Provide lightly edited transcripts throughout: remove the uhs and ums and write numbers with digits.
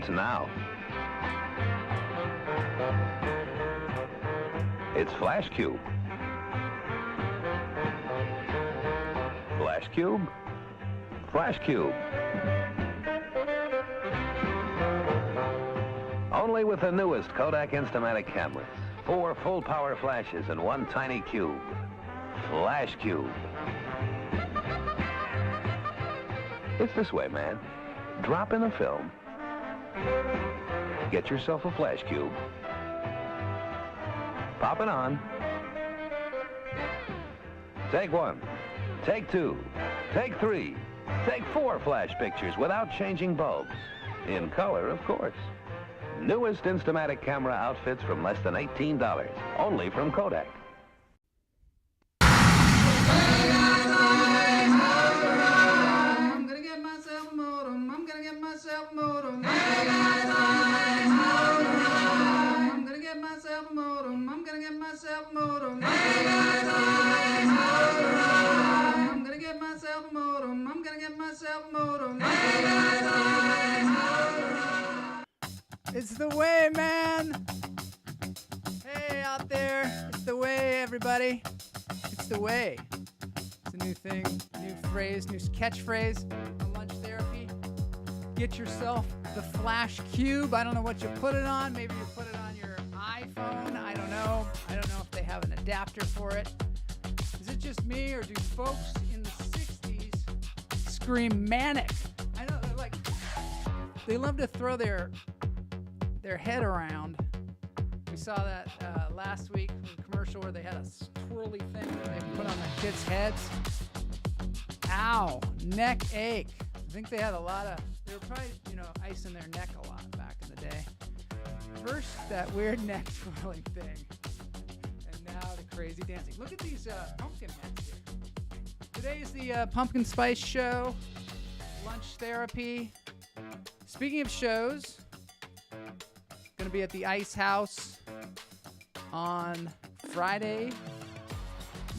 It's now. It's Flash Cube. Flash Cube? Flash Cube. Only with the newest Kodak Instamatic cameras. 4 full-power flashes in one tiny cube. Flash Cube. It's this way, man. Drop in a film. Get yourself a Flash Cube. Pop it on. Take 1. Take 2. Take 3. Take 4 flash pictures without changing bulbs. In color, of course. Newest Instamatic camera outfits from less than $18. Only from Kodak. I'm gonna get myself a modem. I'm gonna get myself a modem. I'm gonna get myself a modem. I'm gonna get myself a modem. I'm gonna get myself a modem. I'm gonna get myself a modem. It's the way, man. Hey, out there. It's the way, everybody. It's the way. It's a new thing, new phrase, new catchphrase on Lunch Therapy. Get yourself the Flash Cube. I don't know what you put it on. Maybe you put it on your iPhone. I don't know. I don't know if they have an adapter for it. Is it just me, or do folks in the 60s scream manic? I know, they're like, they love to throw their head around. We saw that last week in a commercial where they had a twirly thing that they put on the kids' heads. Ow, neck ache. I think they had a lot of, they were probably, icing their neck a lot back in the day. First, that weird neck twirling thing, and now the crazy dancing. Look at these pumpkin heads here. Today is the Pumpkin Spice Show, Lunch Therapy. Speaking of shows, going to be at the Ice House on Friday,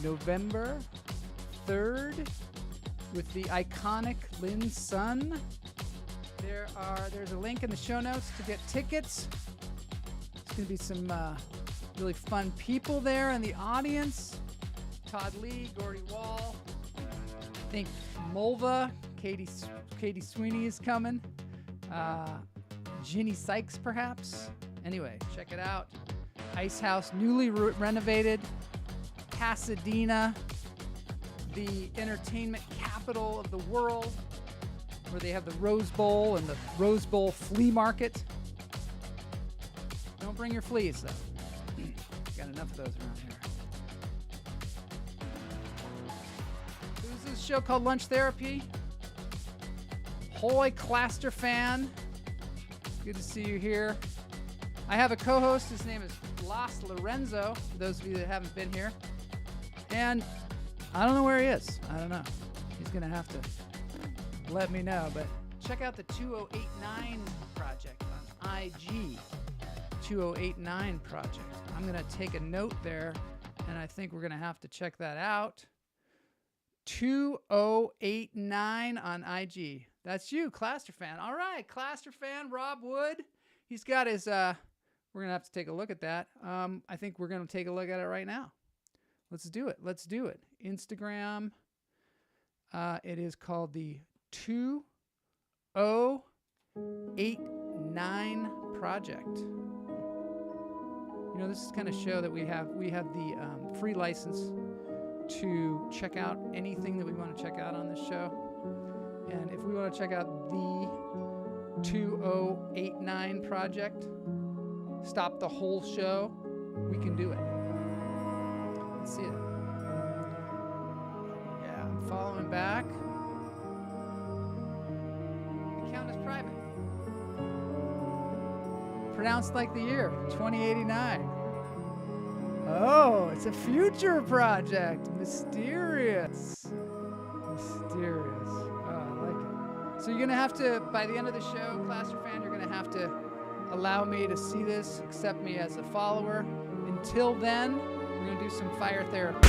November 3rd with the Iconic Lin Sun. There's a link in the show notes to get tickets. There's going to be some really fun people there in the audience. Todd Lee, Gordy Wall, I think Mulva, Katie Sweeney is coming. Ginny Sykes, perhaps. Anyway, check it out. Ice House, newly renovated. Pasadena, the entertainment capital of the world, where they have the Rose Bowl and the Rose Bowl flea market. Don't bring your fleas, though. Got enough of those around here. There's this show called Lunch Therapy. Hoy Claster fan. Good to see you here. I have a co-host. His name is Las Lorenzo, for those of you that haven't been here. And I don't know where he is. I don't know. He's going to have to let me know. But check out the 2089 project on IG. 2089 project. I'm going to take a note there, and I think we're going to have to check that out. 2089 on IG. That's you, Claster fan. All right, Claster fan, Rob Wood. He's got his, we're going to have to take a look at that. I think we're going to take a look at it right now. Let's do it. Instagram. It is called the 2089 Project. This is the kind of show that we have the free license to check out anything that we want to check out on this show. And if we want to check out the 2089 Project, stop the whole show, we can do it. Let's see it. Yeah, I'm following back. The account is private. Pronounced like the year, 2089. Oh, it's a future project. Mysterious. Oh, I like it. So you're going to have to, by the end of the show, Claster fan, you're going to have to allow me to see this, accept me as a follower. Until then, we're going to do some fire therapy.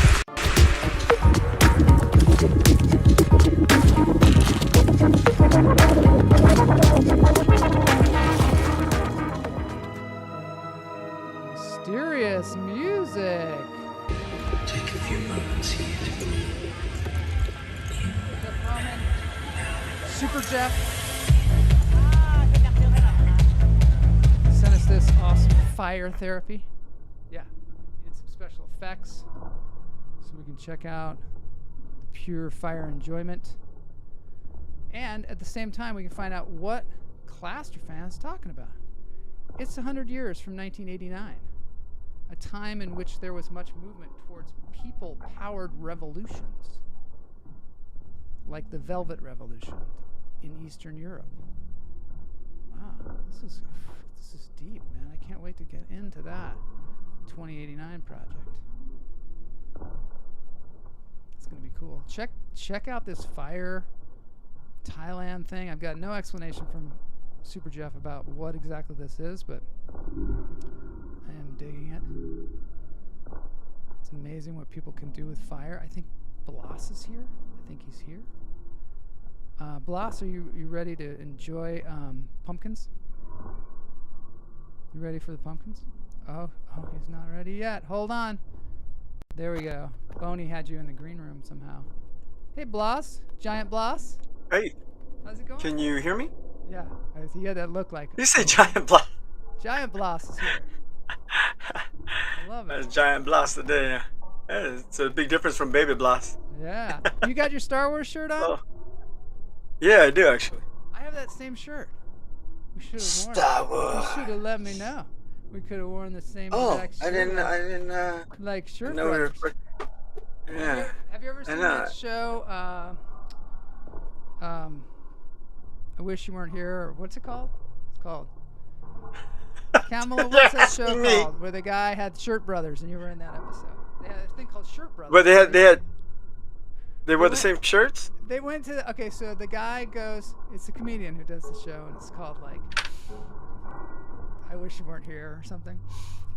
Mysterious music. Take a few moments here to breathe. Jeff Roman. Super Jeff. Sent us this awesome fire therapy. Yeah, did some special effects so we can check out the pure fire enjoyment. And at the same time, we can find out what Clasterfan is talking about. It's 100 years from 1989, a time in which there was much movement towards people-powered revolutions, like the Velvet Revolution in Eastern Europe. Wow, this is deep, man. I can't wait to get into that 2089 project. It's gonna be cool. Check out this fire Thailand thing. I've got no explanation from Super Jeff about what exactly this is, but I am digging it. It's amazing what people can do with fire. I think Blas is here. I think he's here. Blas, are you ready to enjoy pumpkins? You ready for the pumpkins? Oh, he's not ready yet. Hold on. There we go. Boney had you in the green room somehow. Hey, Blas. Giant Blas. Hey. How's it going? Can you hear me? Yeah. He had that look like. You say Giant Blast. Giant Blas is here. I love it. That's Giant Blast today. Yeah, it's a big difference from Baby Blast. Yeah. You got your Star Wars shirt on? Oh. Yeah, I do actually. I have that same shirt. We should have worn Star it. Wars. You should have let me know. We could have worn the same Oh, exact shirt. I didn't like shirt know we were. brothers. Yeah. Have you ever seen that show? I Wish You Weren't Here, or what's it called? It's called Kamala. What's that show called? Where the guy had shirt brothers, and you were in that episode. They had a thing called Shirt Brothers. But they wore the same shirts. They went to okay, so the guy goes. It's a comedian who does the show, and it's called like I Wish You Weren't Here or something.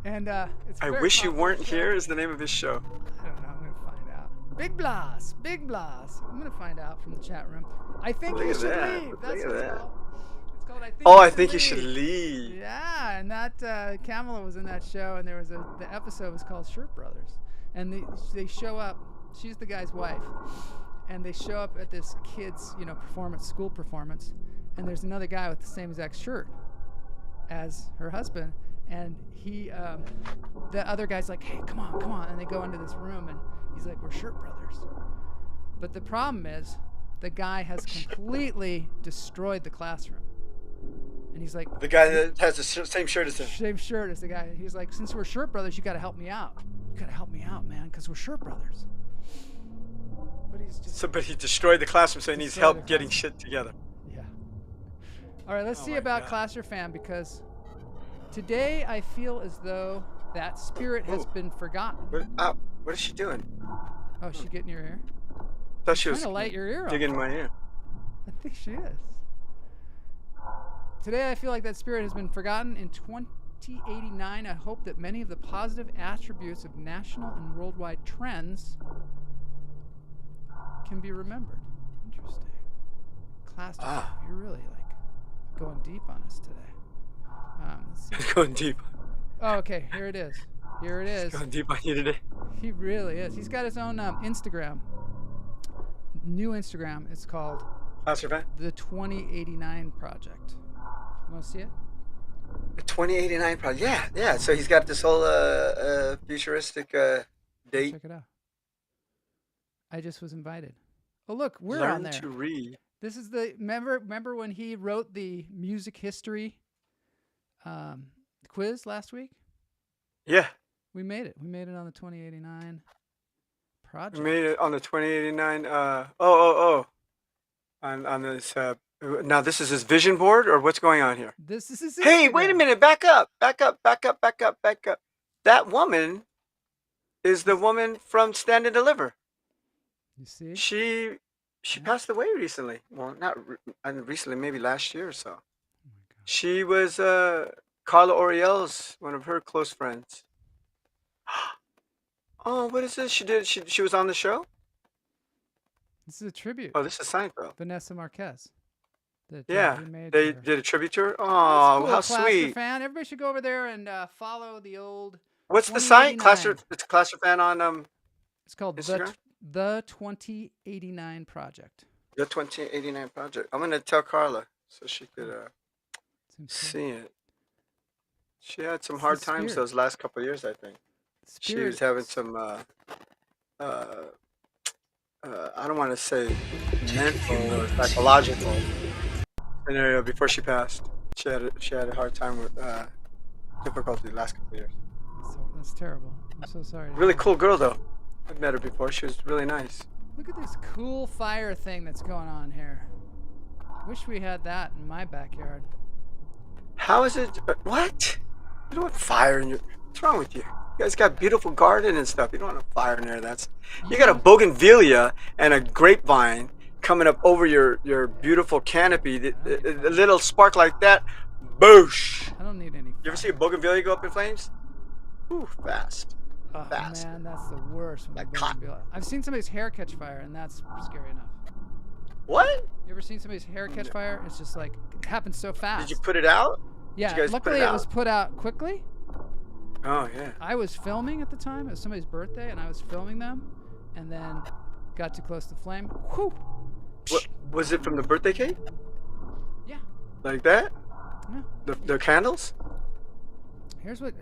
And it's. I Wish You Weren't Here is the name of his show. I don't know. I'm gonna find out. Big Blas, Big Blas. I'm gonna find out from the chat room. I think you should leave. That's what it's called. It's called I think. Oh, I think you should leave. Yeah, and that Kamala was in that show, and there was the episode was called Shirt Brothers, and they show up. She's the guy's wife, and they show up at this kid's school performance, and there's another guy with the same exact shirt as her husband, and he the other guy's like, hey, come on, and they go into this room, and he's like, we're Shirt Brothers. But the problem is the guy has completely destroyed the classroom, and he's like, the guy that has the same shirt as him. Same shirt as the guy. He's like, since we're Shirt Brothers, you got to help me out. You got to help me out, man, because we're Shirt Brothers. But he's just But he destroyed the classroom, so he needs help getting shit together. Yeah. All right, let's see about Clasterfan, because today I feel as though that spirit has been forgotten. What is she doing? Oh, is she getting your ear? I thought she was trying to light your ear digging up. my ear. I think she is. Today I feel like that spirit has been forgotten. In 2089, I hope that many of the positive attributes of national and worldwide trends can be remembered. Interesting. Clasterfan, you're really like going deep on us today. Let's see. Going deep. Oh, okay. Here it is. Here it is. Going deep on you today. He really is. He's got his own Instagram. New Instagram. It's called Clasterfan? The 2089 Project. You want to see it? The 2089 project. Yeah. So he's got this whole futuristic date. Check it out. I just was invited. Oh, look, we're Learn on there. to read. This is the remember when he wrote the music history quiz last week? Yeah. We made it. We made it on the 2089 project. We made it on the 2089. On this. Now this is his vision board, or what's going on here? This is his Hey, Instagram. wait a minute. Back up. That woman is the woman from Stand and Deliver. You see? She passed away recently. Well, not recently, maybe last year or so. Oh my God. She was Carla Oriel's one of her close friends. Oh, what is this? She was on the show? This is a tribute. Oh, this is Seinfeld. Vanessa Marquez. That, Yeah, we made they for her. did a tribute to her. That's Oh, cool, how Claster sweet. fan. Everybody should go over there and follow the old What's the site? 2089. It's Cluster Fan on It's called Instagram. the 2089 Project. The 2089 Project. I'm gonna tell Carla so she could Seems cool. see it. She had some It's hard the times spirit. those last couple of years, I think. She Spirit. was having some I don't want to say mental or psychological scenario before she passed. She had a hard time with difficulty the last couple of years. That's terrible. I'm so sorry. Really cool girl though. I've met her before. She was really nice. Look at this cool fire thing that's going on here. Wish we had that in my backyard. How is it? What? You don't want fire in your. What's wrong with you? You guys got beautiful garden and stuff. You don't want a fire in there. You got a bougainvillea and a grapevine coming up over your beautiful canopy. A little spark like that, boosh. I don't need any fire. You ever see a bougainvillea go up in flames? Ooh, fast. Oh, Fast. man, that's the worst. Like cotton. I've seen somebody's hair catch fire, and that's scary enough. What? You ever seen somebody's hair catch fire? It's just like, it happens so fast. Did you put it out? Yeah, Did you guys luckily put it it was out? put out quickly. Oh, yeah. I was filming at the time. It was somebody's birthday, and I was filming them, and then got too close to the flame. Whew. What, was it from the birthday cake? Yeah. Like that? Yeah. The candles? Here's what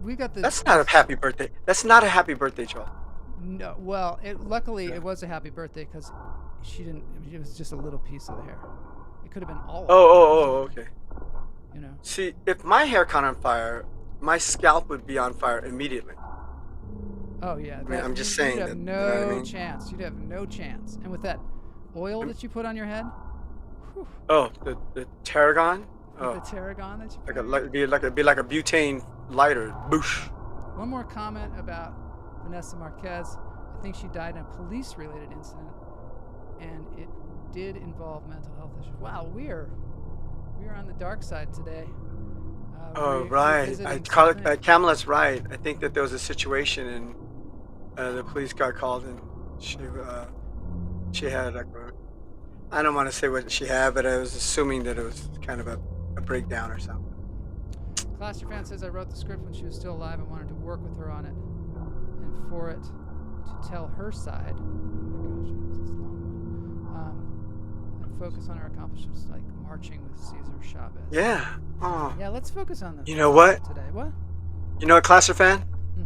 we got the. That's not a happy birthday. That's not a happy birthday, Joel. No, well, luckily it was a happy birthday because she didn't. It was just a little piece of the hair. It could have been all of it. Oh, okay. You know. See, if my hair caught on fire, my scalp would be on fire immediately. Oh yeah. I mean, I'm just saying You'd have that, no you know what I mean? chance. You'd have no chance. And with that oil that you put on your head, whew, Oh, the tarragon. the Oh, tarragon that you put. it'd be like a butane lighter. Boosh. One more comment about Vanessa Marquez. I think she died in a police-related incident, and it did involve mental health issues. Wow, we are on the dark side today. Oh, We're right. visiting something. Kamala's right. I think that there was a situation and the police got called and she had like I don't want to say what she had, but I was assuming that it was kind of a breakdown or something. Claster fan says I wrote the script when she was still alive and wanted to work with her on it, and for it to tell her side. Oh my gosh, that's a long one. And focus on her accomplishments like marching with Cesar Chavez. Yeah. Oh. Yeah, let's focus on the. You know what? Today, what? You know what, Classer fan? Hmm.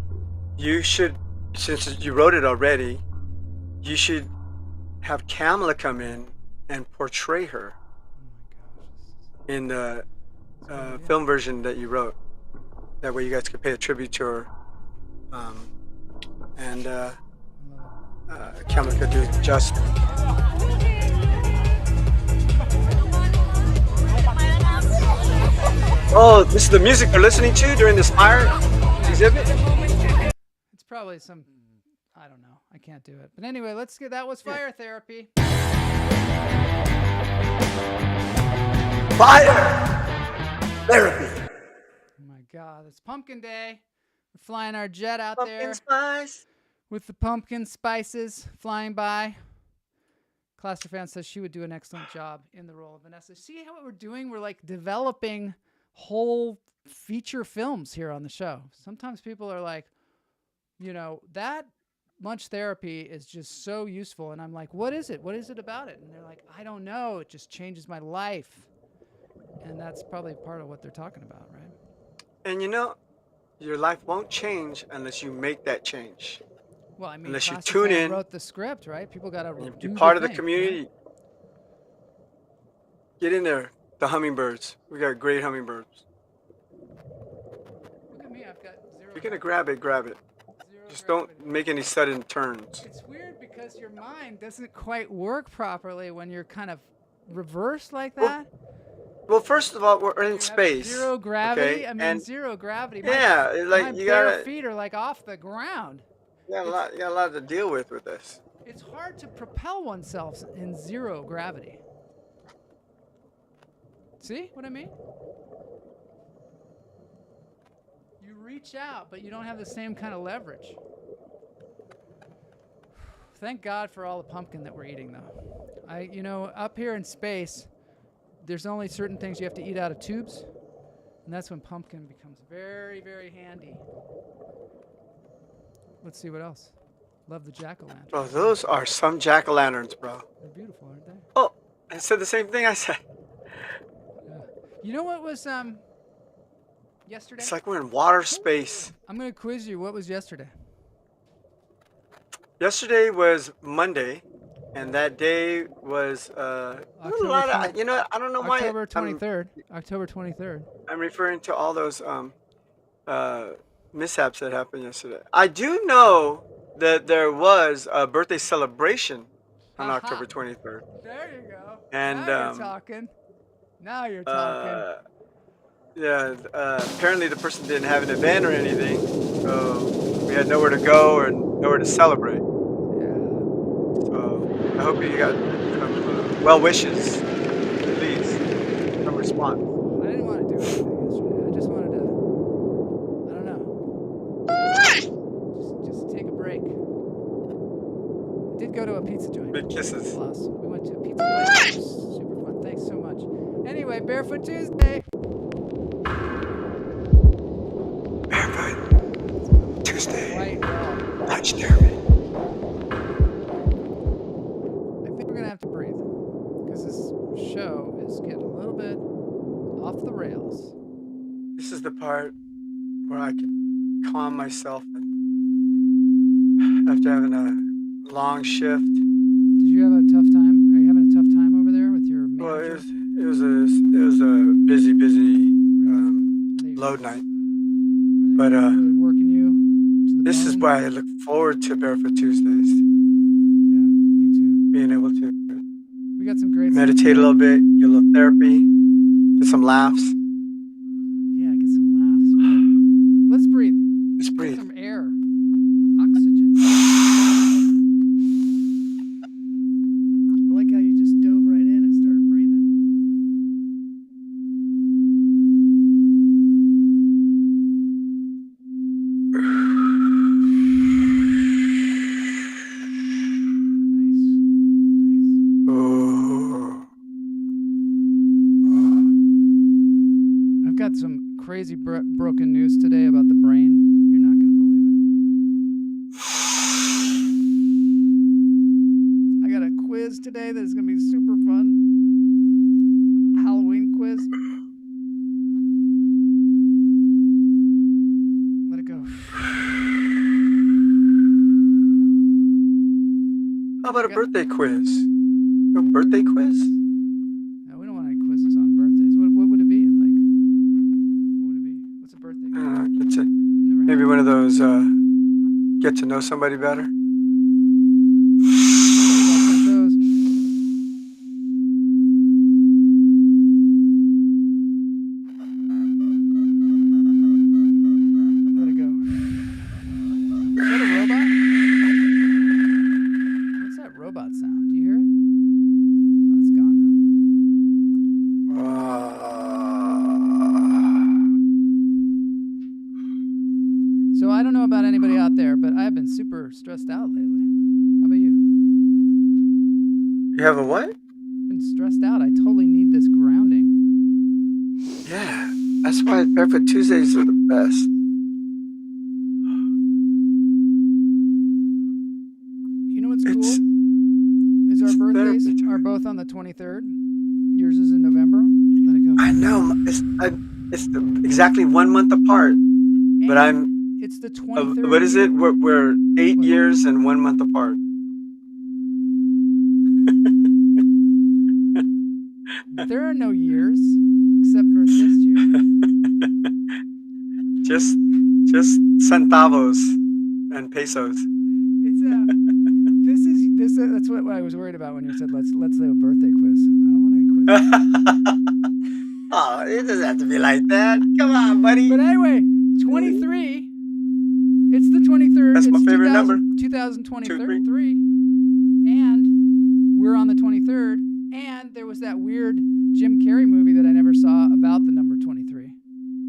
You should, since you wrote it already, you should have Kamala come in and portray her Oh my gosh. in the idea. film version that you wrote. That way you guys could pay a tribute to her. And I love it. Kamala could do it justice. Oh, this is the music they're listening to during this fire exhibit? It's probably some. I don't know. I can't do it. But anyway, let's get. That was fire therapy. Fire therapy. Oh my God, it's Pumpkin Day. We're flying our jet out there Pumpkin spice. with the pumpkin spices flying by. Cluster fan says she would do an excellent job in the role of Vanessa. See how what we're doing? We're like developing whole feature films here on the show. Sometimes people are like, you know, that much therapy is just so useful. And I'm like, what is it? What is it about it? And they're like, I don't know. It just changes my life. And that's probably part of what they're talking about, right? And you know, your life won't change unless you make that change. Well, I mean, Unless you Cluster tune fan in. wrote the script, right? People got to And do you're part of the thing, community. right? Get in there. The hummingbirds. We got great hummingbirds. Look at me. I've got zero. If you're going to grab it, grab it. zero Just gravity. don't make any sudden turns. It's weird because your mind doesn't quite work properly when you're kind of reversed like that. Well, first of all, we're in You have space. Zero gravity. okay? I mean, And zero gravity. yeah, my like you bare gotta, feet are like off the ground. you got a lot to deal with this. It's hard to propel oneself in zero gravity. See what I mean? You reach out, but you don't have the same kind of leverage. Thank God for all the pumpkin that we're eating, though. You know, up here in space, there's only certain things you have to eat out of tubes, and And that's when pumpkin becomes very, very handy. Let's see what else. Love the jack-o'-lantern. Bro, those are some jack-o'-lanterns, bro. They're beautiful, aren't they? Oh, I said the same thing I said. Yeah. You know what was yesterday? It's like we're in water space. I'm gonna quiz you. What was yesterday? Yesterday was Monday, and that day was a lot of, you know, I don't know why. October 23rd. October 23rd. I'm referring to all those mishaps that happened yesterday. I do know that there was a birthday celebration on October 23rd. There you go. And now you're talking. Now you're talking. Yeah, apparently the person didn't have an event or anything, so we had nowhere to go or nowhere to celebrate. Yeah. So I hope you got some well wishes, please, some response. I didn't want to do anything yesterday. I just wanted to, I don't know, just take a break. I did go to a pizza joint. Big kisses. We went to a pizza place. It was super fun. Thanks so much. Anyway, Barefoot Tuesday. Barefoot Tuesday. Right, well, Watch Dermot. I think we're going to have to breathe. Because this show is getting a little bit off the rails. This is the part where I can calm myself and after having a long shift. Did you have a tough time? Are you having a tough time over there with your Well, manager? it was a busy load night. But really working you to the this is bone? why I look forward to Barefoot Tuesdays. Yeah, me too. Being able to We got some great meditate a little bit, get a little therapy, get some laughs. Yeah, get some laughs. Let's breathe. Let's Get breathe. some air. Oxygen. I like how you just dove right in and started breathing. Nice. Oh. I've got some crazy broken news today about the brain. You're not going to believe it. I got a quiz today that is going to be super fun. Halloween quiz. Let it go. How about a birthday quiz? A birthday quiz? No, we don't want any quizzes on birthdays. What would it be? Like, what would it be? What's a birthday quiz? Maybe one of those get to know somebody better. Those. Let it go. Is that a robot? What's that robot sound? Do you hear it? Oh, it's gone now. So I don't know about anybody out there, but I've been super stressed out lately. How about you? You have a what? Been stressed out. I totally need this grounding. Yeah, that's why Barefoot Tuesdays are the best. You know what's cool? It's Is our birthdays therapy time. are both on the 23rd. Yours is in November. Let it go. I know. It's exactly 1 month apart. But It's the 23rd. what is it? We're 8 years and 1 month apart. There are no years except for this year. just centavos and pesos. It's that's what I was worried about when you said let's do a birthday quiz. I don't want any quiz. Oh, it doesn't have to be like that. Come on, buddy. But anyway, 23. It's the 23rd. That's my It's favorite number. 2023. And we're on the 23rd. And there was that weird Jim Carrey movie that I never saw about the number 23.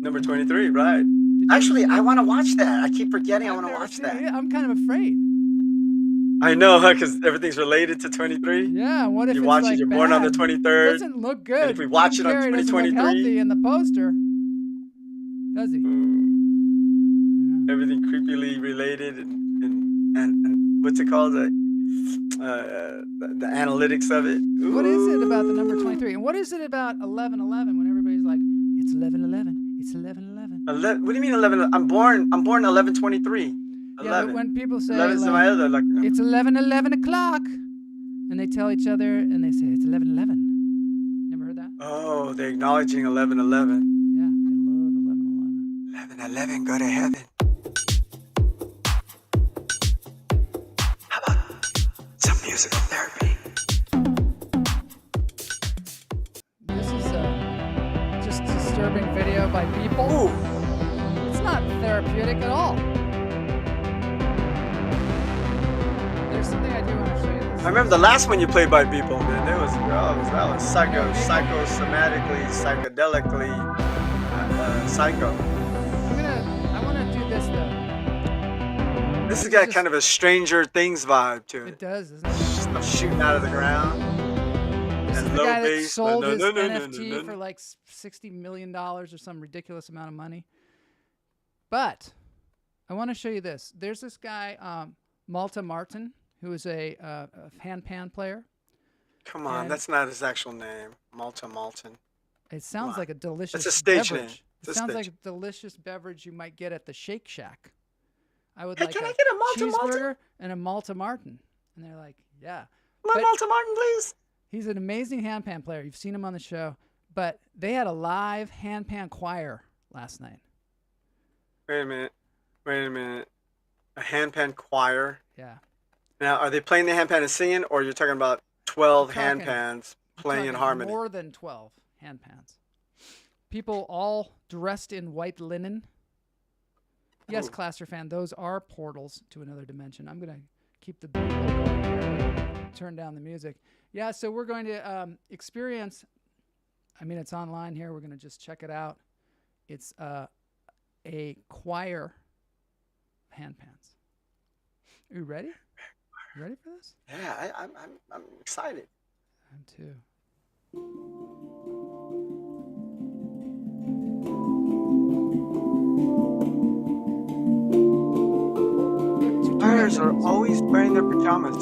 Number 23, right. Did you Actually, ever see I it? want to watch that. I keep forgetting I I've want to never watch seen that. it. I'm kind of afraid. I know, huh? Because everything's related to 23. Yeah, what if You it's watch like it, you're born on the bad? 23rd. It doesn't look good. And if we watch Jim it on Carrey doesn't look 2023, healthy in the poster. Does he? Everything creepily related and what's it called? The analytics of it. What is it about the number 23? And what is it about 11:11 when everybody's like, it's 11:11, it's 11:11? What do you mean 11? I'm born 11:23. Yeah, but when people say 11 is like, my other lucky number. it's 11:11 o'clock, and they tell each other and they say it's 11:11. Never heard that? Oh, they're acknowledging 11:11. Yeah, they love 11:11. 11:11, go to heaven. How about some musical therapy? This is a just disturbing video by people. Ooh. It's not therapeutic at all. There's something I do want to show you. I remember the last one you played by people, man. That was psychosomatically, psychedelically psycho. I want to do this though. This has got kind of a Stranger Things vibe to It it. does, doesn't it? Stuff shooting out of the ground. This is And the low guy that bass, sold but his no, NFT for like $60 million or some ridiculous amount of money. But I want to show you this. There's this guy, Malta Martin, who is a handpan player. Come on, And that's not his actual name. Malta Malton. It sounds like a delicious It's a stage beverage. name. It It's a sounds stage. like a delicious beverage you might get at the Shake Shack. I would Hey, like can a I get a Malta cheeseburger Malton? and a Malta Martin. And they're like, yeah. My But- Malta Martin, please. He's an amazing handpan player. You've seen him on the show. But they had a live handpan choir last night. Wait a minute. A handpan choir. Yeah. Now, are they playing the handpan and singing, or you're talking about 12 I'm talking- handpans playing in Talking harmony? More than 12 handpans. People all dressed in white linen. Yes, Ooh. Classer fan, those are portals to another dimension. I'm going to keep the beat going here. Turn down the music. Yeah, so we're going to experience, I mean, it's online here. We're going to just check it out. It's a choir of handpans. Are you ready? You ready for this? Yeah, I'm excited. I'm too. Choirs are always wearing their pajamas.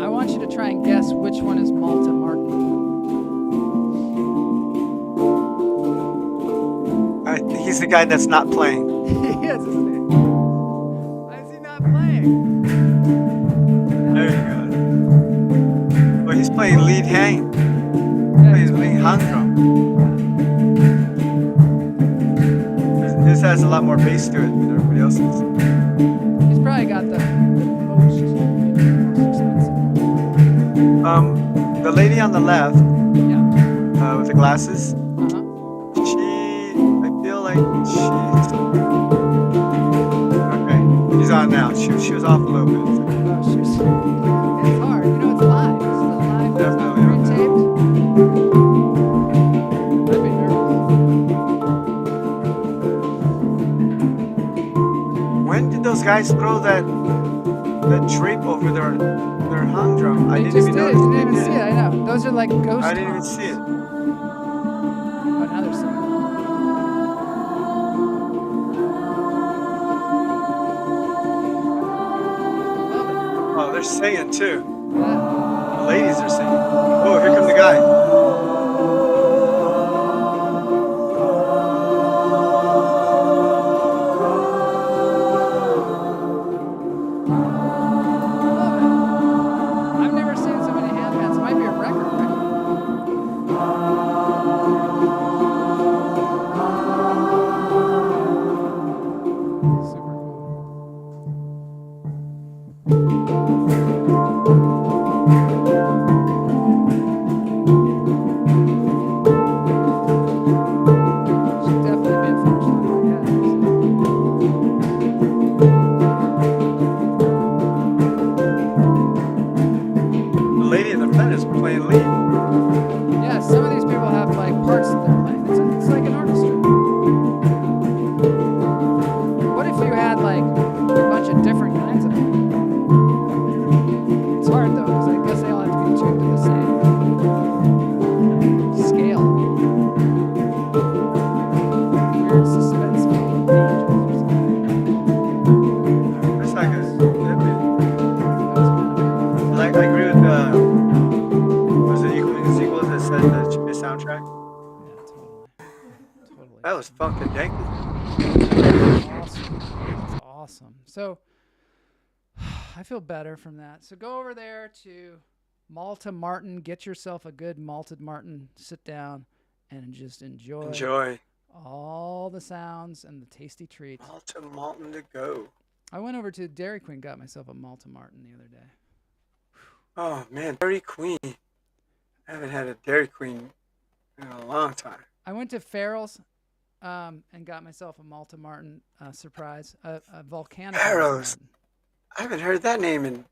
I want you to try and guess which one is Malta Martin. He's the guy that's not playing. Yes, isn't he? Why is he not playing? There you go. Well, he's playing lead hang. Yeah, He's playing hand drum. This has a lot more bass to it than everybody else's. He's probably got the most expensive. The lady on the left Yeah. with the glasses, Uh-huh. I feel like she's okay. She's on now. She was off a little bit. Oh, she's, it's hard. You know, it's live. It's still live. It's not Definitely. pre-taped. I'd be nervous. When did those guys throw that drape over their hung drum? I They didn't just even did it. notice. You they didn't even did see it. I know. Those are like ghost I didn't even hunts. see it. Oh, now they're singing. Love Oh, they're singing too. it. Yeah. The ladies are singing. Oh, here comes the guy. Love it. I've never seen so many handpans. It might be a record, right? Super cool. Thank you. Awesome. That's awesome. So I feel better from that. So go over there to Malta Martin. Get yourself a good malted Martin. Sit down and just enjoy all the sounds and the tasty treats. Malta Martin to go. I went over to Dairy Queen, got myself a Malta Martin the other day. Oh man, Dairy Queen. I haven't had a Dairy Queen in a long time. I went to Farrell's and got myself a Malta Martin surprise, a volcanic. Farrell's. I haven't heard that name in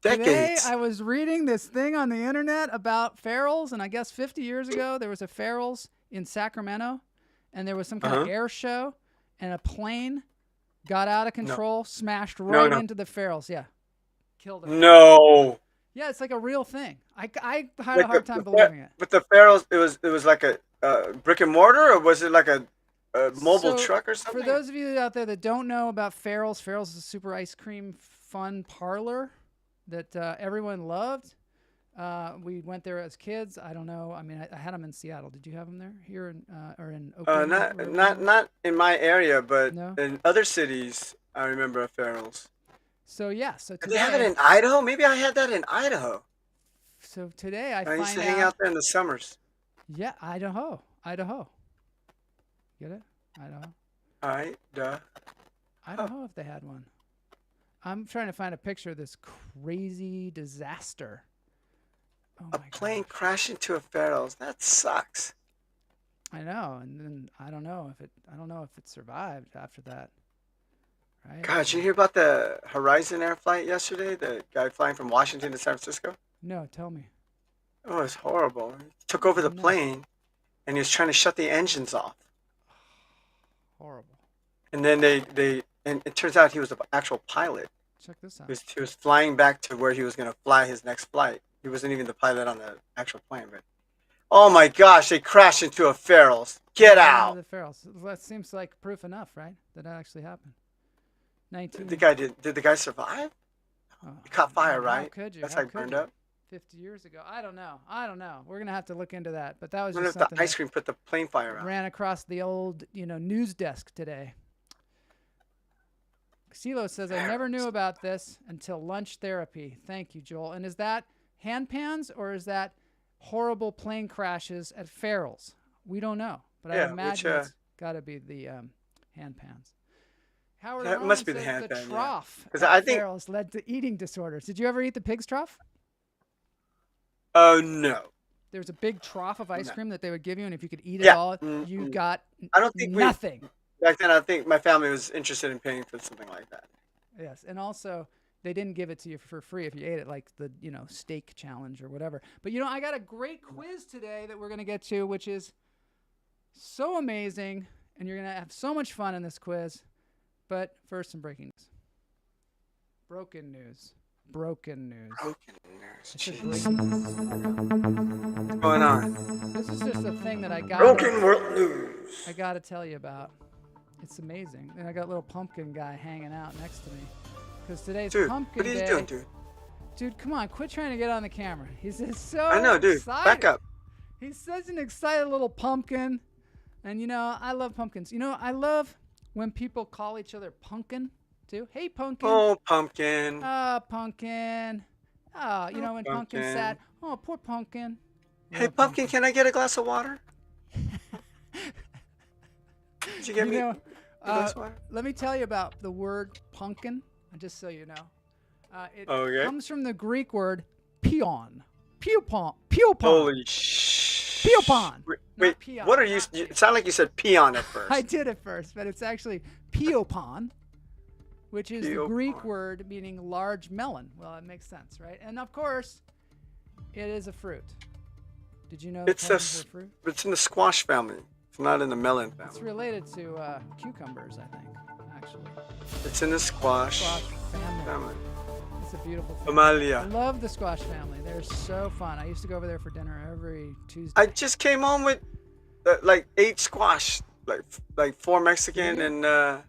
decades. Today, I was reading this thing on the internet about Farrell's, and I guess 50 years ago, there was a Farrell's in Sacramento, and there was some kind of air show, and a plane got out of control, smashed right into the Farrell's. Yeah. Killed it. No. Yeah, it's like a real thing. I had a hard time believing it. But the Farrell's, it was like a brick and mortar, or was it like a mobile truck or something? For those of you out there that don't know about Farrell's, Farrell's is a super ice cream fun parlor that everyone loved. We went there as kids. I don't know. I mean, I had them in Seattle. Did you have them there? Here in or in Oakland? Not in my area, but in other cities, I remember a Farrell's. So yeah, so today, did they have it in Idaho? Maybe I had that in Idaho. So today I used to hang out there in the summers. Yeah, Idaho. Get it? Idaho. I don't know if they had one. I'm trying to find a picture of this crazy disaster. Oh a plane crashed into a Farrell's. That sucks. I know, and then I don't know if it survived after that. Right? God, did you hear about the Horizon Air flight yesterday? The guy flying from Washington to San Francisco? No, tell me. Oh, it was horrible. He took over the plane, and he was trying to shut the engines off. Horrible. And then and it turns out he was an actual pilot. Check this out. He was flying back to where he was going to fly his next flight. He wasn't even the pilot on the actual plane, but oh my gosh, they crashed into a Farrell's. Get out! The Farrell's. That seems like proof enough, right? That actually happened. Did the guy survive? He caught fire, right? How could you? That's like burned up. 50 years ago. I don't know. We're gonna have to look into that. But that was I wonder just if something the ice cream put the plane fire out. Ran across the old, news desk today. Xilo says, I never knew about this until lunch therapy. Thank you, Joel. And is that hand pans or is that horrible plane crashes at Farrell's? We don't know, but I imagine it's got to be the hand pans. Howard that must be the hand pan. The trough because I think Farrell's led to eating disorders. Did you ever eat the pig's trough? Oh no. There's a big trough of ice cream that they would give you, and if you could eat it all, you got nothing. Back then, I think my family was interested in paying for something like that. Yes, and also they didn't give it to you for free if you ate it, like the steak challenge or whatever. But I got a great quiz today that we're gonna get to, which is so amazing, and you're gonna have so much fun in this quiz. But first, some breaking news. Broken news. Jeez. What's going on? This is just a thing that I got. Broken world news. I got to tell you about. It's amazing. And I got a little pumpkin guy hanging out next to me. Because today's pumpkin day. What are you doing, dude? Dude, come on. Quit trying to get on the camera. He's just so I know, dude. excited. Back up. He's such an excited little pumpkin. And, I love pumpkins. I love when people call each other pumpkin, too. Hey, pumpkin. Oh, pumpkin. Pumpkin. Oh, when pumpkin's sad. Oh, poor pumpkin. Hey, pumpkin, can I get a glass of water? Did you get me a glass of water? Let me tell you about the word pumpkin, just so you know. It comes from the Greek word peon. Peopon. Holy sh! Peopon. Wait, peon, what are you? It sounded like you said peon at first. I did at first, but it's actually peopon, which is the Greek word meaning large melon. Well, it makes sense, right? And of course, it is a fruit. Did you know it's a fruit? It's in the squash family. It's not in the melon family. It's related to cucumbers, I think, actually. It's in the squash family. It's a beautiful thing. Amalia. I love the squash family. They're so fun. I used to go over there for dinner every Tuesday. I just came home with like 8 squash, like 4 Mexican and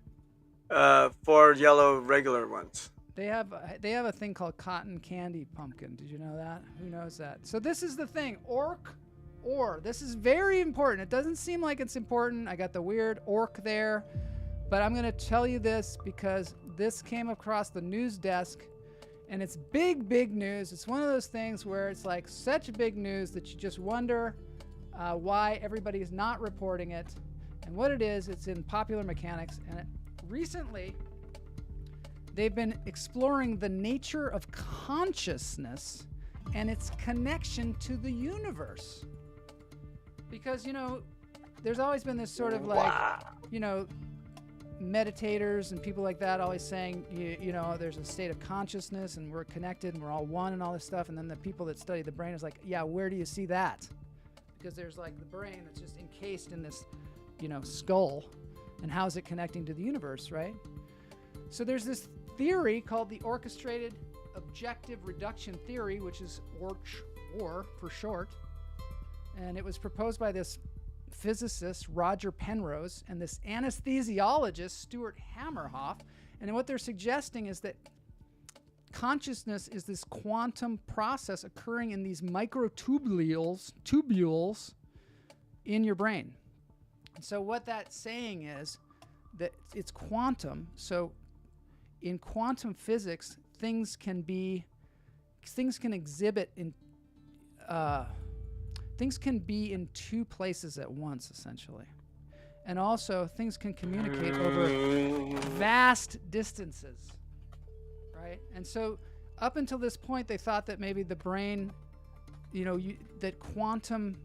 4 yellow regular ones. They have a thing called cotton candy pumpkin. Did you know that? Who knows that? So this is the thing. or. This is very important. It doesn't seem like it's important. I got the weird orc there, but I'm going to tell you this because this came across the news desk, and it's big, big news. It's one of those things where it's like such big news that you just wonder why everybody is not reporting it. And what it is, it's in Popular Mechanics, and recently they've been exploring the nature of consciousness and its connection to the universe. Because, you know, there's always been this sort of like, you know, meditators and people like that always saying, you know, there's a state of consciousness and we're connected and we're all one and all this stuff. And then the people that study the brain is like, yeah, where do you see that? Because there's like the brain that's just encased in this, you know, skull. And how is it connecting to the universe, right? So there's this theory called the Orchestrated Objective Reduction Theory, which is OR for short. And it was proposed by this physicist, Roger Penrose, and this anesthesiologist, Stuart Hamerhoff. And what they're suggesting is that consciousness is this quantum process occurring in these tubules in your brain. So what that's saying is that it's quantum. So in quantum physics, things can exhibit in things can be in two places at once, essentially. And also, things can communicate over vast distances, right? And so, up until this point, they thought that maybe the brain, you know, that quantum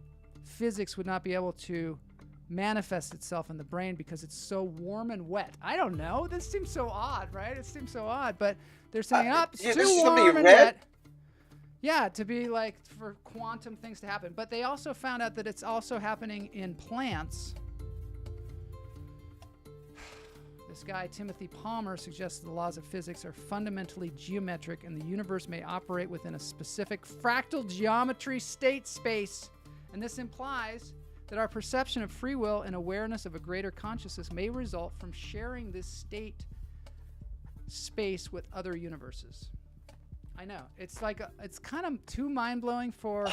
physics would not be able to manifest itself in the brain because it's so warm and wet. I don't know. This seems so odd, right? It seems so odd, but they're saying, it's too warm and wet. Yeah, to be like for quantum things to happen. But they also found out that it's also happening in plants. This guy, Timothy Palmer, suggests the laws of physics are fundamentally geometric and the universe may operate within a specific fractal geometry state space. And this implies that our perception of free will and awareness of a greater consciousness may result from sharing this state space with other universes. I know. It's like, it's kind of too mind-blowing for,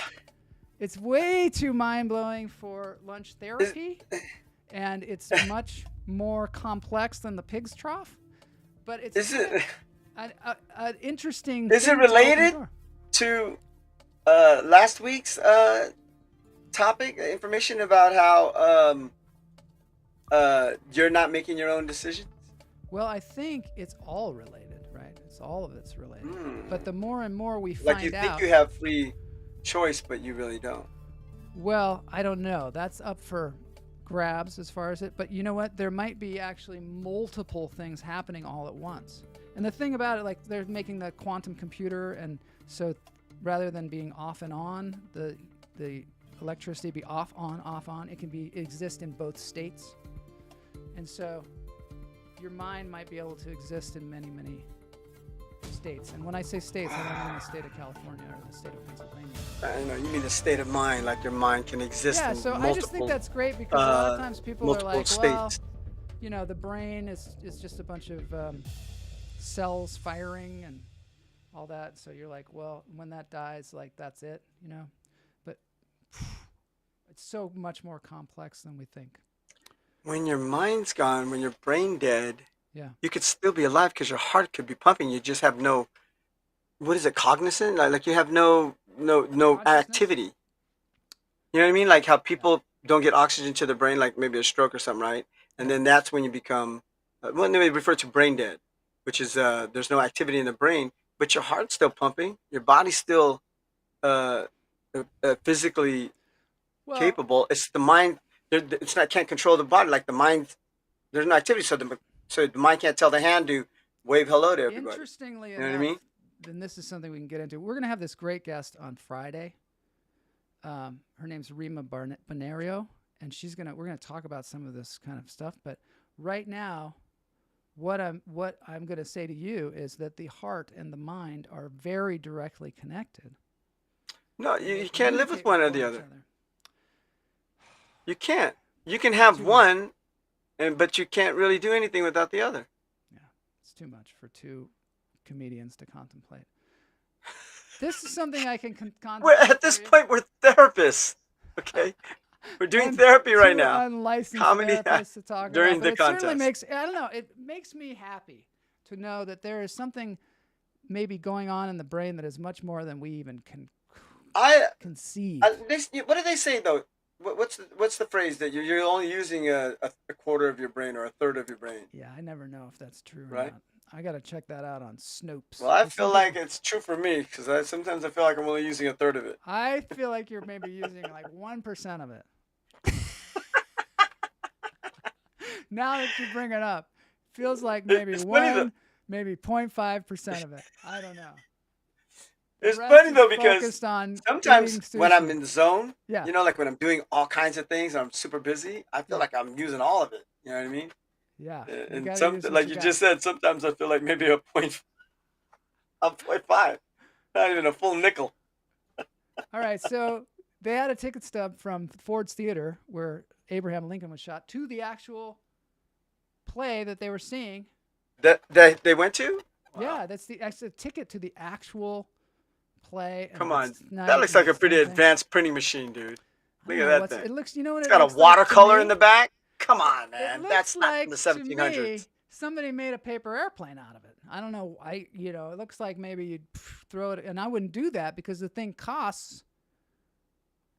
it's way too mind-blowing for lunch therapy. And it's much more complex than the pig's trough. But it's an interesting. Is it related to last week's topic, information about how you're not making your own decisions? Well, I think it's all related. All of it's related. But the more and more we find out, like you think you have free choice, but you really don't. Well, I don't know. That's up for grabs as far as it. But you know what? There might be actually multiple things happening all at once. And the thing about it, like they're making the quantum computer, and so rather than being off and on, the electricity be off on, it can exist in both states. And so your mind might be able to exist in many, many states. And when I say states, I don't mean the state of California or the state of Pennsylvania. I know, you mean the state of mind, like your mind can exist in multiple, I just think that's great because a lot of times people are like, states. Well, you know, the brain is just a bunch of cells firing and all that. So you're like, well, when that dies, like that's it, you know? But it's so much more complex than we think. When your mind's gone, when your brain dead, yeah, you could still be alive because your heart could be pumping. You just have no, what is it, cognizant? Like you have no activity. You know what I mean? Like how people don't get oxygen to the brain, like maybe a stroke or something, right? And then that's when you become, well, they refer to brain dead, which is there's no activity in the brain, but your heart's still pumping. Your body's still physically capable. It's the mind. Can't control the body. Like the mind, there's no activity, so the mind can't tell the hand to wave hello to everybody. Interestingly you know enough, what I mean? Then this is something we can get into. We're going to have this great guest on Friday. Her name's Rima Bonario, and we're going to talk about some of this kind of stuff. But right now, what I'm going to say to you is that the heart and the mind are very directly connected. No, you can't live with one or the other. You can't. You can have one, but you can't really do anything without the other. Yeah, it's too much for two comedians to contemplate. This is something I can contemplate. At this point, we're therapists. Okay, we're doing therapy right Two now. Unlicensed Comedy therapists to talk during about, the but it certainly contest. I don't know, it makes me happy to know that there is something maybe going on in the brain that is much more than we even can conceive. What do they say though? What's the phrase that you're only using a quarter of your brain or a third of your brain? Yeah, I never know if that's true or Right. not. I got to check that out on Snopes. Well, I 'Cause feel like it's true for me because sometimes I feel like I'm only using a third of it. I feel like you're maybe using like 1% of it. Now that you bring it up, feels like maybe It's funny though. maybe 0.5% of it. I don't know. The It's rest funny is though because focused on sometimes eating when I'm sushi. in the zone, Yeah. you know, like when I'm doing all kinds of things and I'm super busy, I feel like I'm using all of it. You know what I mean? Yeah. You And gotta some, use what like you got. just said, sometimes I feel like maybe a 0.5, not even a full nickel. All right, so they had a ticket stub from Ford's Theater where Abraham Lincoln was shot to the actual play that they were seeing. That they went to? Yeah, that's a ticket to the actual play. Come on, that looks like a pretty advanced printing machine, dude. Look at that thing. It looks. You know what It's it got a looks like to watercolor me? in the back. Come on, It man. looks That's not like from the to 1700s. me, somebody made a paper airplane out of it. I don't know. It looks like maybe you'd throw it, and I wouldn't do that because the thing costs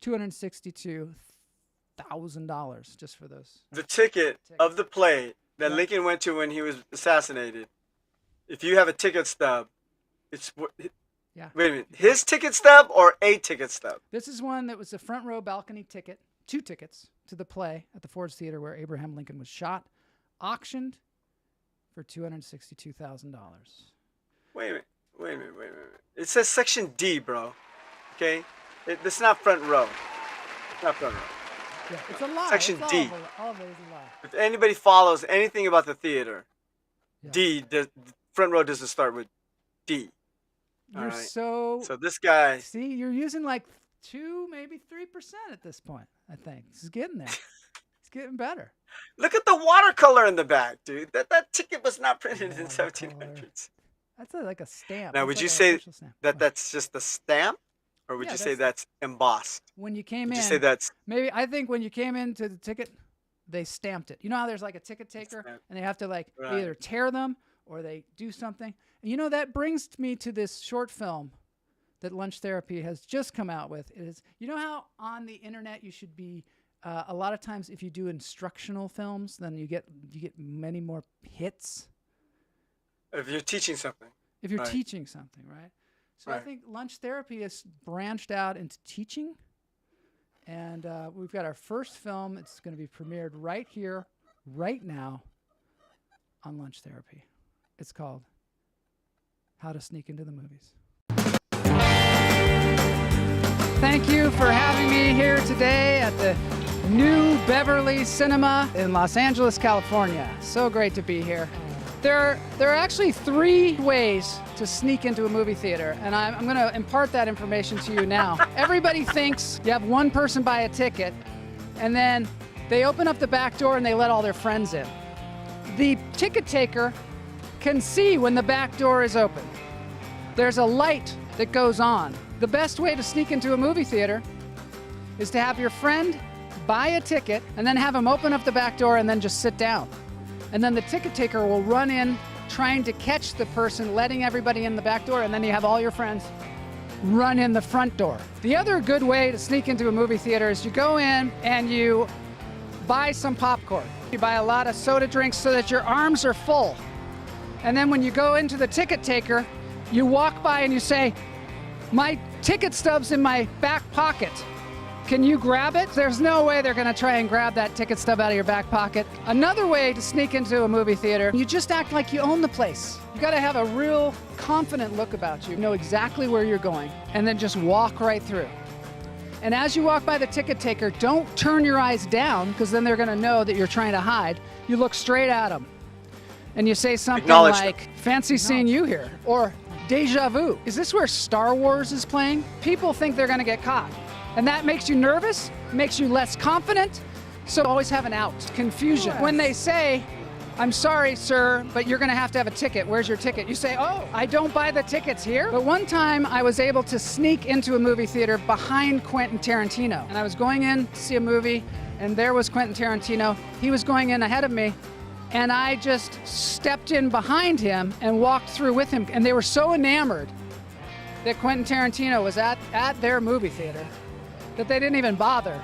$262,000 just for those. The ticket of the play that Lincoln went to when he was assassinated. If you have a ticket stub, it's Yeah. Wait a minute, his ticket stub or a ticket stub? This is one that was a front row balcony ticket, 2 tickets to the play at the Ford's Theater where Abraham Lincoln was shot, auctioned for $262,000. Wait a minute. It says section D, bro. Okay, it's not front row. It's not front row. Yeah, it's a lie. Section It's D. All of it is a lie. If anybody follows anything about the theater, Yeah. D, the front row doesn't start with D. You're All right. so this guy. See, you're using like 2, maybe 3% at this point. I think this is getting there. It's getting better. Look at the watercolor in the back, dude. That ticket was not printed in 1700s. That's like a stamp. Now, That's would like you an say official stamp. that that's just a stamp, or would Yeah, you say that's embossed? When you came Would in? you say that's Maybe I think when you came into the ticket, they stamped it. You know how there's like a ticket taker, and they have to like Right. either tear them or they do something. And you know that brings me to this short film that Lunch Therapy has just come out with. Is you know how on the internet you should be a lot of times if you do instructional films, then you get many more hits. if you're teaching something? If you're Right. teaching something, right? So I Right. think Lunch Therapy has branched out into teaching. And we've got our first film. It's going to be premiered right here, right now on Lunch Therapy. It's called How to Sneak into the Movies. Thank you for having me here today at the New Beverly Cinema in Los Angeles, California. So great to be here. There are actually 3 ways to sneak into a movie theater, and I'm going to impart that information to you now. Everybody thinks you have one person buy a ticket, and then they open up the back door and they let all their friends in. The ticket taker can see when the back door is open. There's a light that goes on. The best way to sneak into a movie theater is to have your friend buy a ticket and then have him open up the back door and then just sit down. And then the ticket taker will run in trying to catch the person letting everybody in the back door, and then you have all your friends run in the front door. The other good way to sneak into a movie theater is you go in and you buy some popcorn. You buy a lot of soda drinks so that your arms are full. And then when you go into the ticket taker, you walk by and you say, "My ticket stub's in my back pocket. Can you grab it?" There's no way they're gonna try and grab that ticket stub out of your back pocket. Another way to sneak into a movie theater, you just act like you own the place. You gotta have a real confident look about you, know exactly where you're going, and then just walk right through. And as you walk by the ticket taker, don't turn your eyes down, because then they're gonna know that you're trying to hide. You look straight at them, and you say something like, "Fancy seeing you here," or "Deja vu. Is this where Star Wars is playing?" People think they're gonna get caught. And that makes you nervous, makes you less confident, so always have an out. Confusion. When they say, I'm sorry, sir, but you're going to have a ticket. Where's your ticket? You say, oh, I don't buy the tickets here. But one time I was able to sneak into a movie theater behind Quentin Tarantino. And I was going in to see a movie, and there was Quentin Tarantino. He was going in ahead of me, and I just stepped in behind him and walked through with him. And they were so enamored that Quentin Tarantino was at their movie theater that they didn't even bother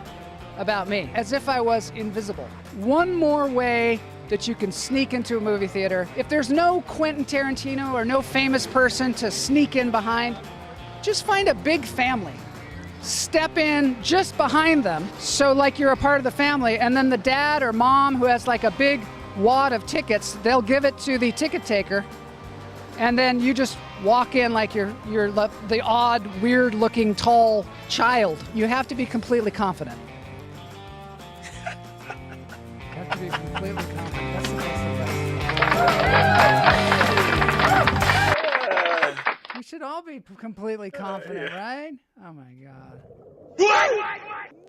about me, as if I was invisible. One more way that you can sneak into a movie theater. If there's no Quentin Tarantino or no famous person to sneak in behind, just find a big family. Step in just behind them, so like you're a part of the family, and then the dad or mom who has like a big wad of tickets, they'll give it to the ticket taker, and then you just walk in like you're the odd, weird-looking, tall child. You have to be completely confident. You have to be completely confident. That's the best. We should all be completely confident, right? Oh my God.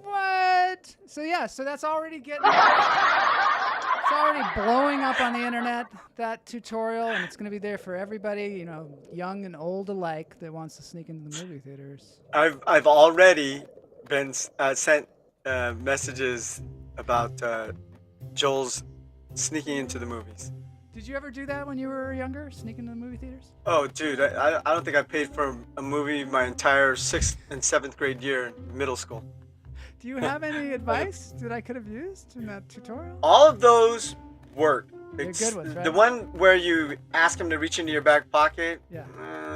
What? So yeah, so that's already getting... It's already blowing up on the internet, that tutorial, and it's going to be there for everybody, you know, young and old alike, that wants to sneak into the movie theaters. I've already been sent messages about Joel's sneaking into the movies. Did you ever do that when you were younger, sneak into the movie theaters? Oh, dude, I don't think I paid for a movie my entire 6th and 7th grade year in middle school. Do you have any advice that I could have used in that tutorial? All of those work. They're good ones, right? The one where you ask him to reach into your back pocket, Yeah.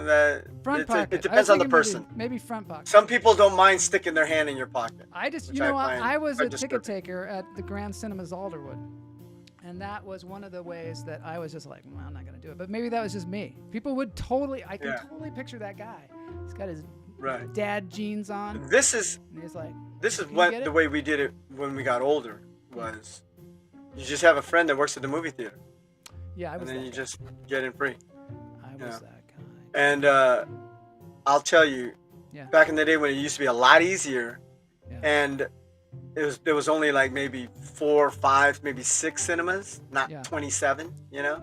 It pocket. depends on the person. Maybe front pocket. Some people don't mind sticking their hand in your pocket. I was a ticket taker at the Grand Cinemas Alderwood. And that was one of the ways that I was just like, well, I'm not going to do it. But maybe that was just me. People would totally, I can totally picture that guy. He's got his dad jeans on. This is and he's like, what the way we did it when we got older was you just have a friend that works at the movie theater. Yeah, I was and then that you guy. just get in free. I was that guy. And I'll tell you, back in the day when it used to be a lot easier, and there was only like maybe 4 or 5, maybe 6 cinemas, not 27, you know?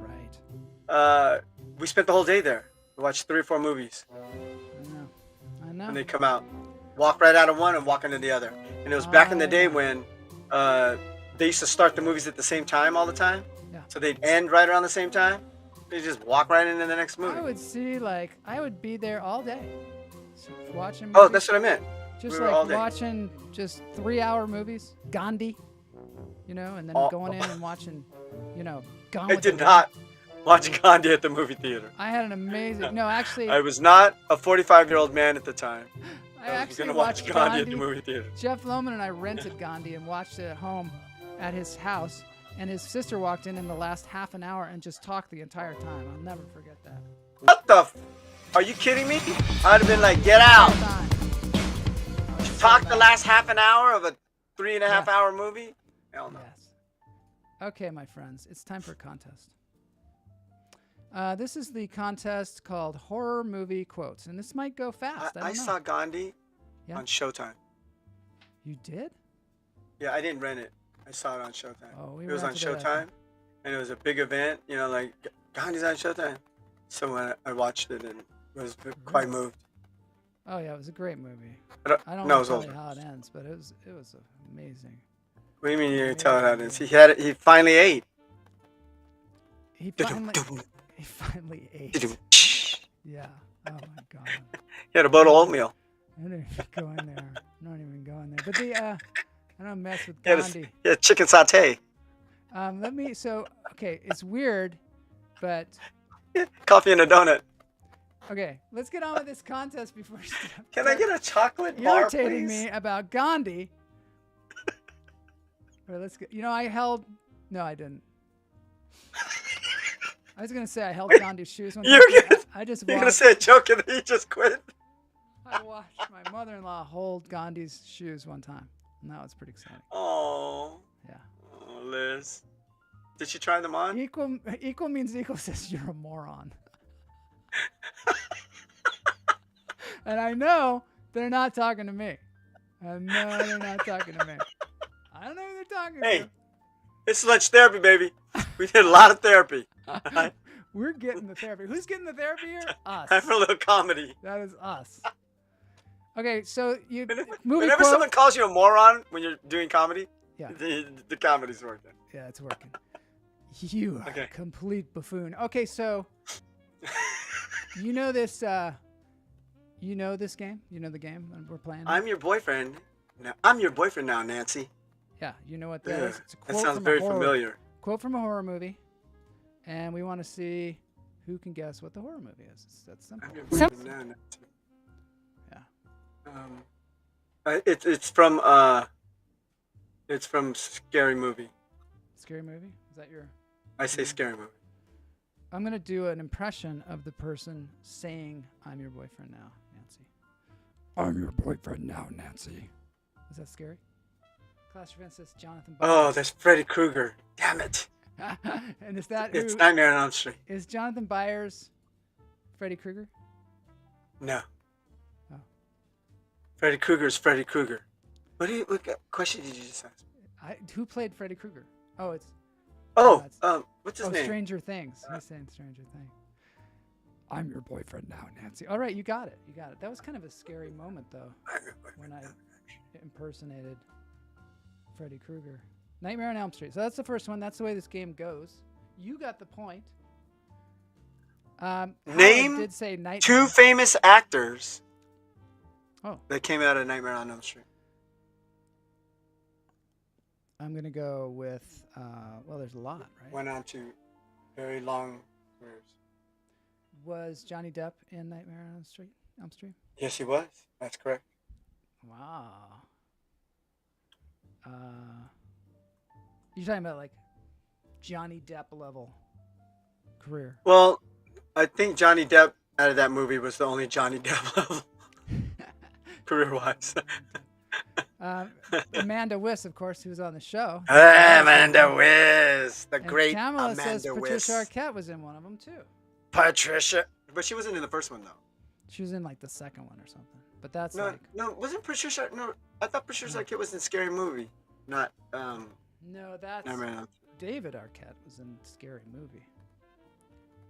Right. We spent the whole day there. We watched 3 or 4 movies. I know. When they come out. Walk right out of one and walk into the other. And it was back in the day when they used to start the movies at the same time all the time. Yeah. So they'd end right around the same time. They just walk right into the next movie. I would be there all day. Watching movies. Oh, that's what I meant. Just like watching just 3-hour movies. Gandhi. You know, and then going in and watching, you know, Gone with I did not watch Gandhi at the movie theater. I had an amazing... No, actually... I was not a 45-year-old man at the time. I was going to watch Gandhi at the movie theater. Jeff Lohman and I rented Gandhi and watched it at home at his house. And his sister walked in the last half an hour and just talked the entire time. I'll never forget that. What the Are you kidding me? I'd have been like, get out. Talk the last half an hour of a 3.5 hour movie? Hell no. Yes. Okay, my friends, it's time for a contest. This is the contest called Horror Movie Quotes, and this might go fast. I saw Gandhi on Showtime. You did? Yeah, I didn't rent it. I saw it on Showtime. Oh, it was on Showtime, and it was a big event. You know, like Gandhi's on Showtime. So when I watched it and was quite moved. Oh yeah, it was a great movie. I don't know how it ends, but it was amazing. What do you mean you didn't tell it how it ends? He finally ate. He finally ate. Yeah. Oh my God. He had a bowl of oatmeal. I didn't even go in there. I'm not even going there. But I don't mess with Gandhi. Yeah, chicken satay. Okay, it's weird, but. Coffee and a donut. Okay, let's get on with this contest before. Can I get a chocolate bar, irritating please? me about Gandhi. Or let's get. No, I didn't. I was gonna say I held Gandhi's shoes one time. You're gonna say a joke and then you just quit. I watched my mother-in-law hold Gandhi's shoes one time, and that was pretty exciting. Oh. Yeah. Oh, Liz. Did she try them on? Equal means equal says you're a moron. And I know they're not talking to me. I know they're not talking to me. I don't know who they're talking to. Hey, it's lunch therapy, baby. We did a lot of therapy. We're getting the therapy. Who's getting the therapy here? Us. Time for a little comedy. That is us. Okay, so you Whenever someone calls you a moron when you're doing comedy, yeah, the comedy's working. yeah, it's working. You are a complete buffoon. Okay, so you know this. You know this game. You know the game we're playing. I'm your boyfriend. Now, I'm your boyfriend now, Nancy. Yeah, you know what that is. It's a quote that sounds from very a horror, familiar. Quote from a horror movie, and we want to see who can guess what the horror movie is. It's that simple. I'm your boyfriend now, Nancy. It's from Scary Movie. Scary Movie? Is that your? I say Scary Movie. I'm gonna do an impression of the person saying, "I'm your boyfriend now, Nancy." I'm your boyfriend now, Nancy. Is that scary? Claustrophan says Jonathan Byers. Oh, that's Freddy Krueger. Damn it. And is that It's who? Nightmare on Elm Street. Is Jonathan Byers Freddy Krueger? No. Oh. Freddy Krueger is Freddy Krueger. What question did you just ask? Who played Freddy Krueger? Oh, it's. What's his name? Stranger Things. He's saying Stranger Things. I'm your boyfriend now, Nancy. All right, you got it. You got it. That was kind of a scary moment, though, when I impersonated Freddy Krueger. Nightmare on Elm Street. So that's the first one. That's the way this game goes. You got the point. Name did say Nightmare. 2 famous actors that came out of Nightmare on Elm Street. I'm going to go with, well, there's a lot, right? Went on to very long careers. Was Johnny Depp in Nightmare on Elm Street? Yes, he was. That's correct. Wow. You're talking about like Johnny Depp level career. Well, I think Johnny Depp out of that movie was the only Johnny Depp level career-wise. Amanda Wyss, of course, who was on the show. Amanda Wyss, the great Kamala Amanda says Wyss. Patricia Arquette was in one of them too. Patricia, but she wasn't in the first one though. She was in like the second one or something. But that's no, like no, wasn't Patricia? No, I thought Patricia Arquette was in Scary Movie, not No, that's David Arquette was in Scary Movie.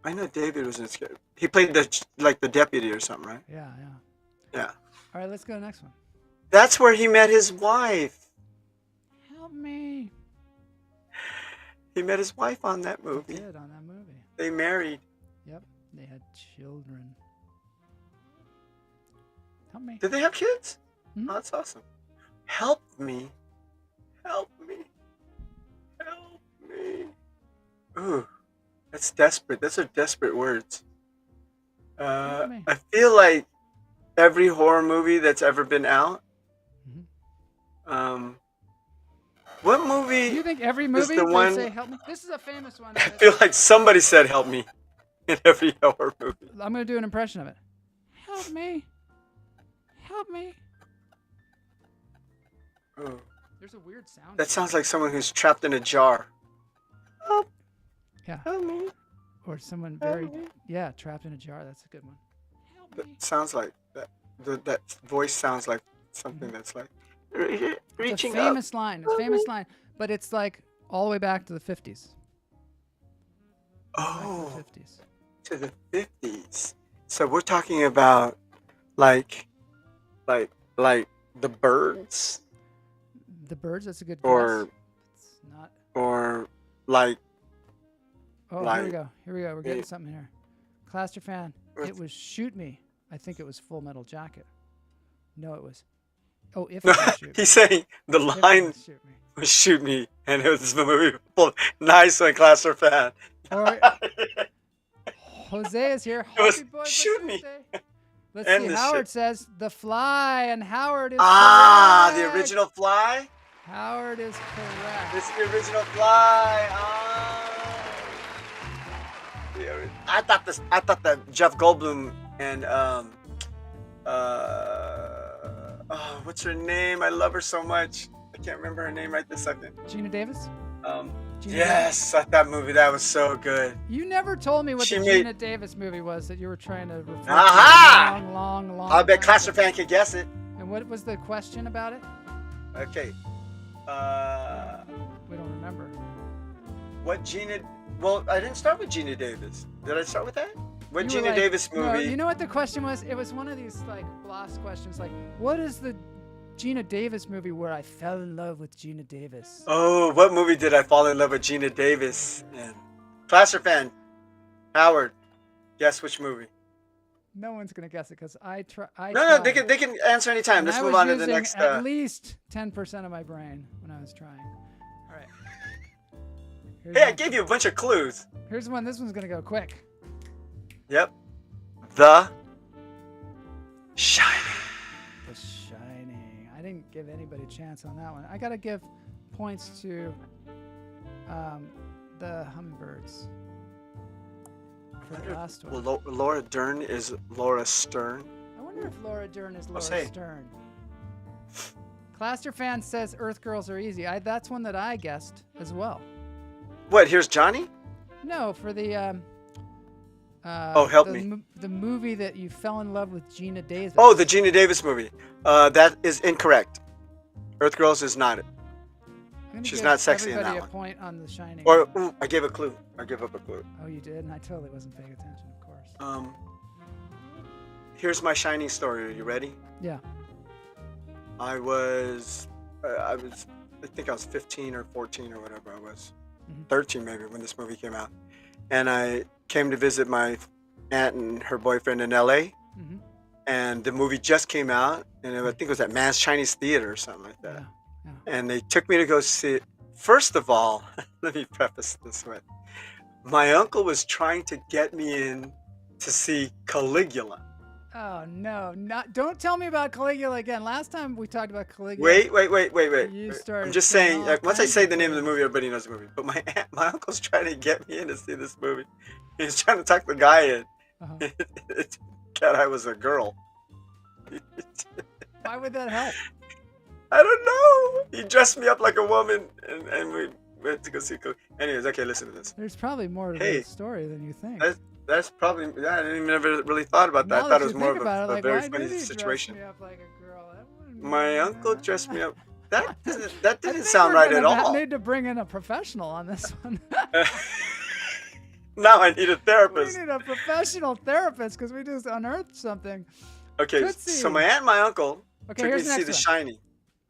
I know David was in Scary. He played the deputy or something, right? Yeah. Yeah. All right, let's go to the next one. That's where he met his wife. Help me. He met his wife on that movie. He did on that movie. They married. Yep, they had children. Help me. Did they have kids? Mm-hmm. Oh, that's awesome. Help me. Help me. Help me. Ooh, that's desperate. Those are desperate words. I feel like every horror movie that's ever been out. What movie? Do you think every movie the one? Say help me? This is a famous one. I feel like somebody said help me in every horror movie. I'm going to do an impression of it. Help me. Help me. Ooh. There's a weird sound. That sounds like someone who's trapped in a jar. Help. Yeah. Help me. Or someone trapped in a jar. That's a good one. Help me. That sounds like that. That voice sounds like something that's like reaching it's a famous up. line. It's a famous line, but it's like all the way back to the 50s. Oh, to the 50s. To the 50s. So we're talking about like the Birds. The Birds. That's a good or guess. It's not. Or like. Oh, like, here we go. We're getting something here. Claustrophan. It was Shoot Me. I think it was Full Metal Jacket. No, it was. Oh, if it was Shoot Me. He's saying the line was Shoot Me, and it was the movie. Nice one, Claustrophan. Or Jose is here. It was Happy boy, Shoot Me. Let's And see. the Howard says The Fly, and Howard is correct. correct. The original Fly? Howard is correct. This is the original Fly. I thought that Jeff Goldblum and what's her name? I love her so much. I can't remember her name right this second. Gina Davis? Yes, that movie. That was so good. You never told me what the Gina Davis movie was that you were trying to refer Aha! to. Long. I'll bet Claustrophan could guess it. And what was the question about it? Okay. We don't remember. What Gina? Well, I didn't start with Gina Davis. Did I start with that? What You were Gina like, Davis no, movie? you know what the question was? It was one of these like blast questions, like, what is the Gina Davis movie where I fell in love with Gina Davis? Oh, what movie did I fall in love with Gina Davis in? Placer fan, Howard, guess which movie? No one's gonna guess it because I No, tried. they can answer anytime. And Let's I move was on to the using next. at least 10% of my brain when I was trying. All right. Here's Hey, I one. gave you a bunch of clues. Here's one. This one's gonna go quick. Yep. The Shining. The Shining. I didn't give anybody a chance on that one. I gotta give points to the Hummingbirds for the last one. Well, Laura Dern is Laura Stern. I wonder if Laura Dern is Laura say. Stern. Cluster fan says Earth Girls are easy. That's one that I guessed as well. What? Here's Johnny. No, for the help me. The movie that you fell in love with Gina Davis. Oh, the Gina Davis movie. That is incorrect. Earth Girls is not it. I'm gonna She's give not sexy in everybody that a one. point on The Shining. Or ooh, I gave a clue. I gave up a clue. Oh, you did, and I totally wasn't paying attention, of course. Here's my Shining story. Are you ready? Yeah. I think I was 15 or 14 or whatever I was. 13 maybe when this movie came out. And I came to visit my aunt and her boyfriend in LA. Mm-hmm. And the movie just came out. And I think it was at Mass Chinese Theater or something like that. Yeah. And they took me to go see it. First of all, let me preface this with, my uncle was trying to get me in to see Caligula. Oh no! Don't tell me about Caligula again. Last time we talked about Caligula. Wait. You started I'm just saying saying, all once I kinds say of the name of the things. movie, everybody knows the movie. But my uncle's trying to get me in to see this movie. He's trying to talk the guy in. Uh-huh. God, I was a girl. Why would that help? I don't know. He dressed me up like a woman, and we went to go see Caligula. Anyways, okay, listen to this. There's probably more to Hey, the story than you think. That's probably, I didn't even ever really thought about that. Now I thought that it was you more think of about it, a like, very why funny did he situation. Dress me up like a girl? That wouldn't My be- uncle dressed me up. That I didn't think sound we're right at gonna all. Need to bring in a professional on this one. Now I need a We therapist. need a professional therapist because we just unearthed something. Okay, Tootsie. so my aunt and my uncle Okay, took me here's to the see next The one. Shining.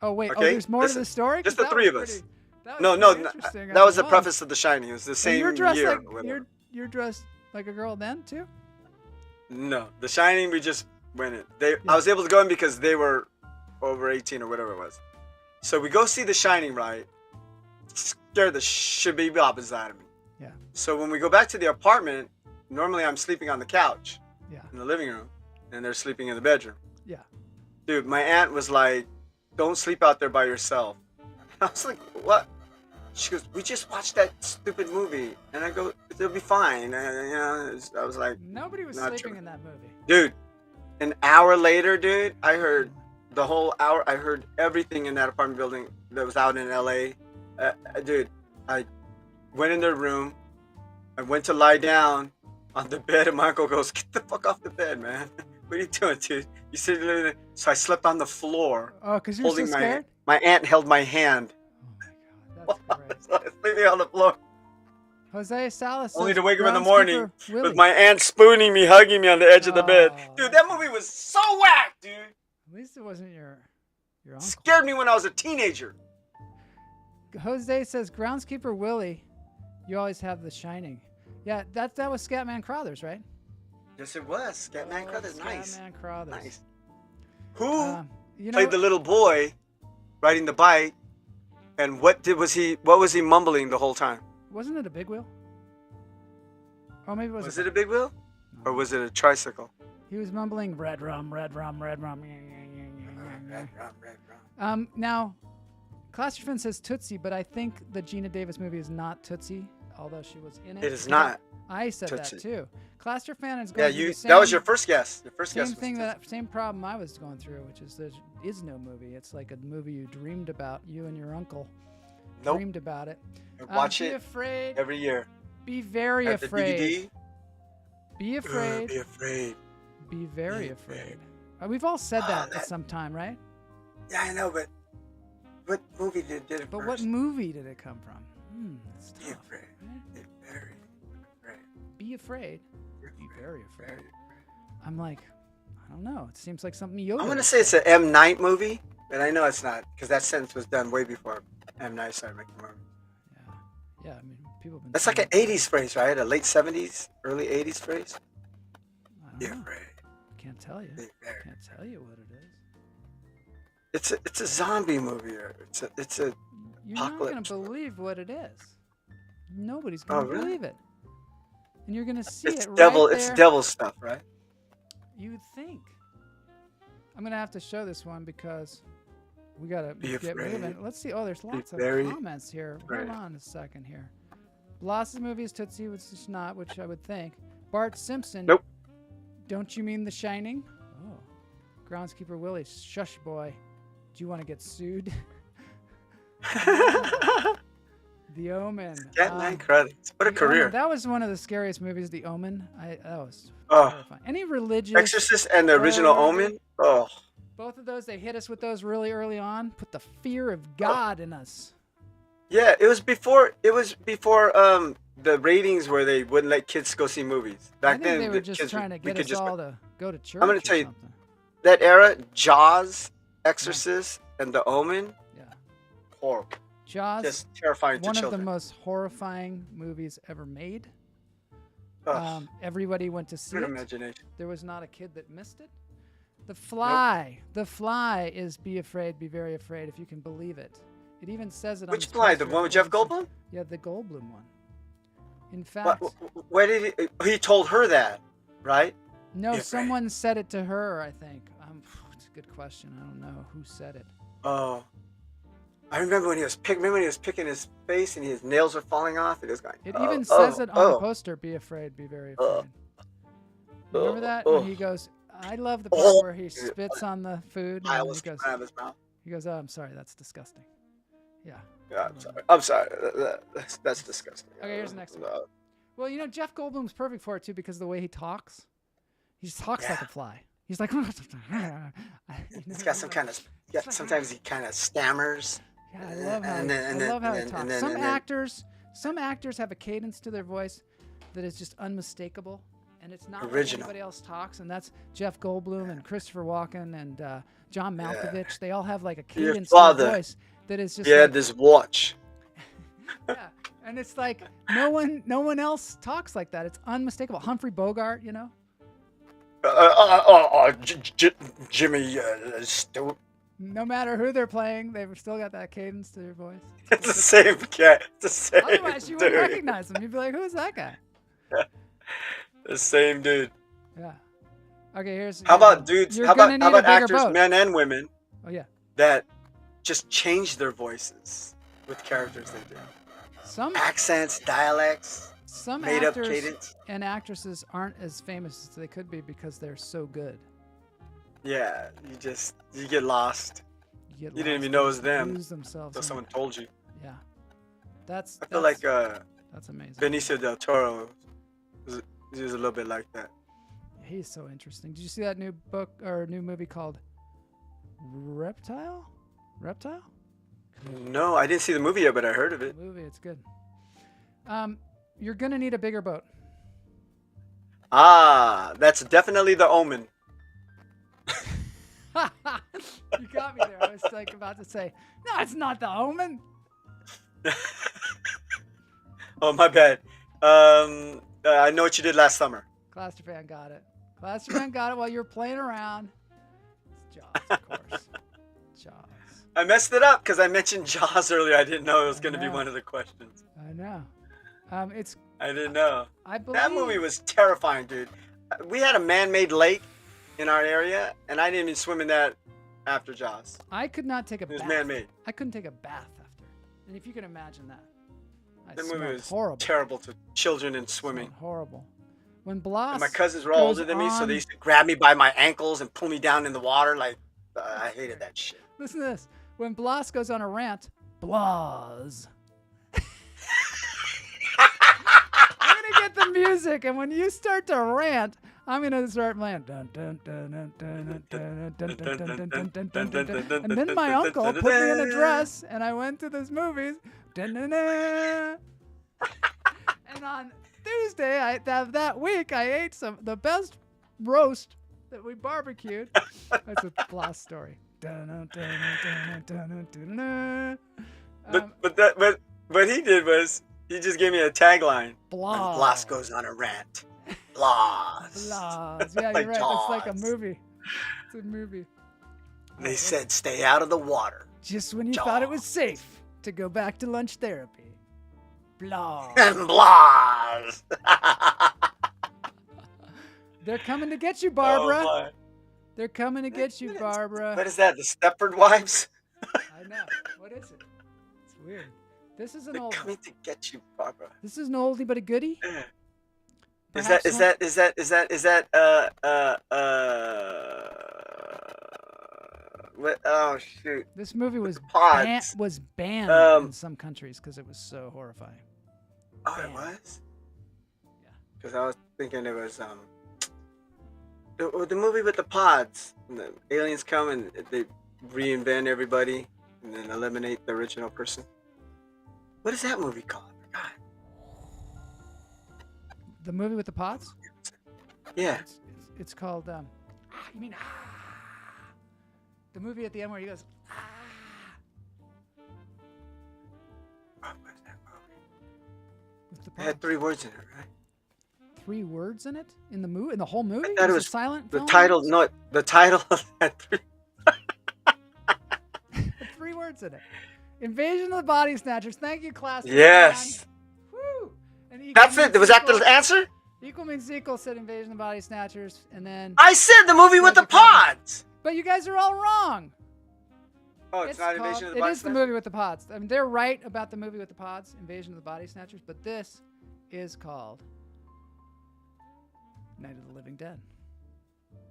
Oh wait, Okay, there's more listen, to the story. just 'Cause the that three was of us. pretty- that No, was no, pretty interesting that as was it the preface of The Shining. It was the And same you're dressed year. like or whatever. you're dressed like a girl then too. No, The Shining, we just went in. I was able to go in because they were over 18 or whatever it was. So we go see The Shining, right? Scared the shibby-bobbers out of me. Yeah. So when we go back to the apartment, normally I'm sleeping on the couch Yeah. in the living room, and they're sleeping in the bedroom. Yeah. Dude, my aunt was like, "Don't sleep out there by yourself." I was like, "What?" She goes, "We just watched that stupid movie," and I go, "It'll be fine." I was like, Nobody was Not sleeping true. in that movie. dude, an hour later, dude, I heard the whole hour. I heard everything in that apartment building that was out in LA. Dude, I went in their room. I went to lie down on the bed, and my uncle goes, "Get the fuck off the bed, man. What are you doing, dude? You sitting there?" So I slept on the floor, Oh, because you're so holding scared. my aunt held my hand. Oh my god, that's So I was sleeping on the floor, great. Jose Salas. only says to wake up in the groundskeeper morning Willie. with my aunt spooning me, hugging me on the edge of the bed. Oh, Dude, that movie was so whack, dude. At least it wasn't your uncle. Scared me when I was a teenager. Jose says groundskeeper Willie. You always have The Shining. Yeah, that was Scatman Crothers, right? Yes, it was. Scatman Crothers, nice. Scatman Crothers. Nice. Who You know, played the little boy riding the bike? And what was he mumbling the whole time? wasn't it a big wheel? Or maybe it was. Was it a big wheel? Or was it a tricycle? He was mumbling red rum, red rum, red rum. Red rum. Now, Clasterfin says Tootsie, but I think the Gina Davis movie is not Tootsie, although she was in it. It is not. I said Tootsie. that too. Clasterfan is Yeah, going through the same, that was your first guess. Your first guess same was thing, Tootsie. same problem I was going through, which is there is no movie. It's like a movie you dreamed about. You and your uncle Nope. dreamed about it. I watch Be it afraid. every year. Be very At the afraid. DVD. Be afraid. Be afraid. Be very Be afraid. We've all said that at that- some time, right? Yeah, I know, but what movie did it But first? what movie did it come from? It's Be tough. afraid. Right? Be very afraid. Be afraid. Be Be very afraid. very I'm like, I don't know. It seems like something Yoda. I'm gonna would say it's an M. Night movie, but I know it's not because that sentence was done way before M. Night started making movies. Yeah. I mean, people have been. That's like an saying '80s phrase, right? A late '70s, early '80s phrase. I Be don't know. afraid. Can't tell you. Be very. Can't tell you what it is. It's a zombie movie. Or it's a You're not gonna Apocalypse. believe what it is. Nobody's gonna Oh, really? believe it. And you're gonna see it's it devil. right It's there. devil stuff, right? You would think. I'm gonna have to show this one because we gotta Be get afraid. moving. Let's see. Oh, there's lots of very comments here. afraid. Hold on a second here. Bloss's movie is Tootsie, which is not, which I would think. Bart Simpson. Nope. Don't you mean The Shining? Oh. Groundskeeper Willie. Shush, boy. Do you want to get sued? The Omen. Get 9 credits. What a The career. Omen, that was one of the scariest movies. The Omen. That was Oh. terrifying. Any religious. Exorcist and the original horror Omen. Oh. Both of those, they hit us with those really early on. Put the fear of God in us. Yeah, it was before. The ratings where they wouldn't let kids go see movies. I Back think then, they were the just kids trying to we get could us just all to go to church. gonna or tell you- something. that era. Jaws, Exorcist, and The Omen. Yeah. Horrible. Jaws, Just terrifying to one of children. the most horrifying movies ever made. Ugh, Everybody went to see good it. imagination. There was not a kid that missed it. The Fly. The Fly is Be Afraid, Be Very Afraid, if you can believe it. It even says it on Which the Fly? The poster. one with Jeff Goldblum? Yeah, the Goldblum one. In fact, Where did he told her that, right? no, Be Afraid. someone said it to her, I think. It's a good question. I don't know who said it. Oh, I remember when he was picking his face and his nails were falling off. It was going. It oh, even says oh, it on the oh. poster, Be Afraid, Be Very Oh. Afraid. Remember that? Oh. When he goes, I love the part Oh. where he spits on the food. I And was he goes, out of his mouth. oh, I'm sorry, that's disgusting. Yeah. Yeah, I'm sorry. That's disgusting. Okay, here's the next one. Well, you know, Jeff Goldblum's perfect for it, too, because the way he talks. He just talks like a fly. He's like, He's got some kind of. Yeah, sometimes he kind of stammers. Yeah, I love how, And then- I love how he and talks. then- Some and then- actors have a cadence to their voice that is just unmistakable, and it's not like Original. anybody else talks. And that's Jeff Goldblum and Christopher Walken and John Malkovich. They all have like a Your cadence to father. their voice that is just He had like, this watch. yeah. And it's like no one else talks like that. It's unmistakable. Humphrey Bogart, you know. Jimmy Stewart. No matter who they're playing, they've still got that cadence to their voice. It's the same cat. It's the same. Otherwise, you wouldn't dude. recognize them. You'd be like, "Who's that guy?" The same dude. Yeah. Okay, here's. How about dudes? You're How gonna about need how a about bigger actors, boat. men and women, Oh yeah. that just change their voices with characters they do? Some Accents, dialects, made up actors cadence. and actresses aren't as famous as they could be because they're so good. Yeah, you get lost. You, get You didn't lost even know it and was them Lose themselves. until in someone it. told you. Yeah. That's. I feel like that's amazing. Benicio del Toro he was a little bit like that. He's so interesting. Did you see that new book or new movie called Reptile? Reptile? No, I didn't see the movie yet, but I heard of it. Movie. It's good. You're gonna need a bigger boat. Ah, that's definitely The Omen. You got me there. I was like about to say, no, it's not The Omen. Oh, my bad. I know what you did last summer. Cluster fan got it. Cluster fan got it while you were playing around. It's Jaws, of course. Jaws. I messed it up because I mentioned Jaws earlier. I didn't know it was going to be know. one of the questions. I know. It's. I didn't know. I believe That movie was terrifying, dude. We had a man-made lake in our area, and I didn't even swim in that after Jaws. I could not take a It was bath. man-made. I couldn't take a bath after. And if you can imagine that. That movie smelled was horrible. terrible to children and Smelled swimming. horrible. When Bloss And my cousins were all goes older than me, so on- they used to grab me by my ankles and pull me down in the water. Like, I hated that shit. Listen to this. When Bloss goes on a rant, Bloss. I'm gonna get the music, and when you start to rant, I'm gonna start playing. Dun, dun, dun, dun, dun, dun, dun, dun, dun, dun, dun, dun, dun, dun, dun, dun. And then my uncle put me in a dress, and I went to this movies. Da-na-na. And on Tuesday that week, I ate the best roast that we barbecued. That's a Bloss story. What he did was he just gave me a tagline. Bloss. And Bloss goes on a rant. Bloss. Bloss. Yeah, Like you're right. It's like a Jaws. movie. It's a movie. They said stay out of the water. Just when you thought it was safe to go back to lunch therapy. Bloss. And Bloss. They're coming to get you, Barbara. Oh, They're coming to get you, Barbara. what is that? The Stepford Wives? I know. What is it? It's weird. This is an They're old. coming to get you, Barbara. This is an oldie but a goodie. Is Perhaps that what? Oh shoot! This movie was Pods. banned in some countries because it was so horrifying. Oh, it was. Yeah. Because I was thinking it was the movie with the pods. And the aliens come and they reinvent everybody and then eliminate the original person. What is that movie called? I forgot. The movie with the pods? Yeah. It's called. You mean the movie at the end where he goes. Oh, what is that movie? With the It had pods. 3 words in it, right? 3 words in it in the movie, in the whole movie. I thought it was a silent. The film? title, no, the title of that 3. 3 words in it. Invasion of the Body Snatchers. Thank you, class. Yes. Woo. And equal That's it. means Was that the equal. answer? Equal means equal said Invasion of the Body Snatchers, and then. I said the movie with the pods. But you guys are all wrong. Oh, it's not Invasion of the It Body is the Snatchers? movie with the pods. I mean, they're right about the movie with the pods, Invasion of the Body Snatchers, but this is called Night of the Living Dead.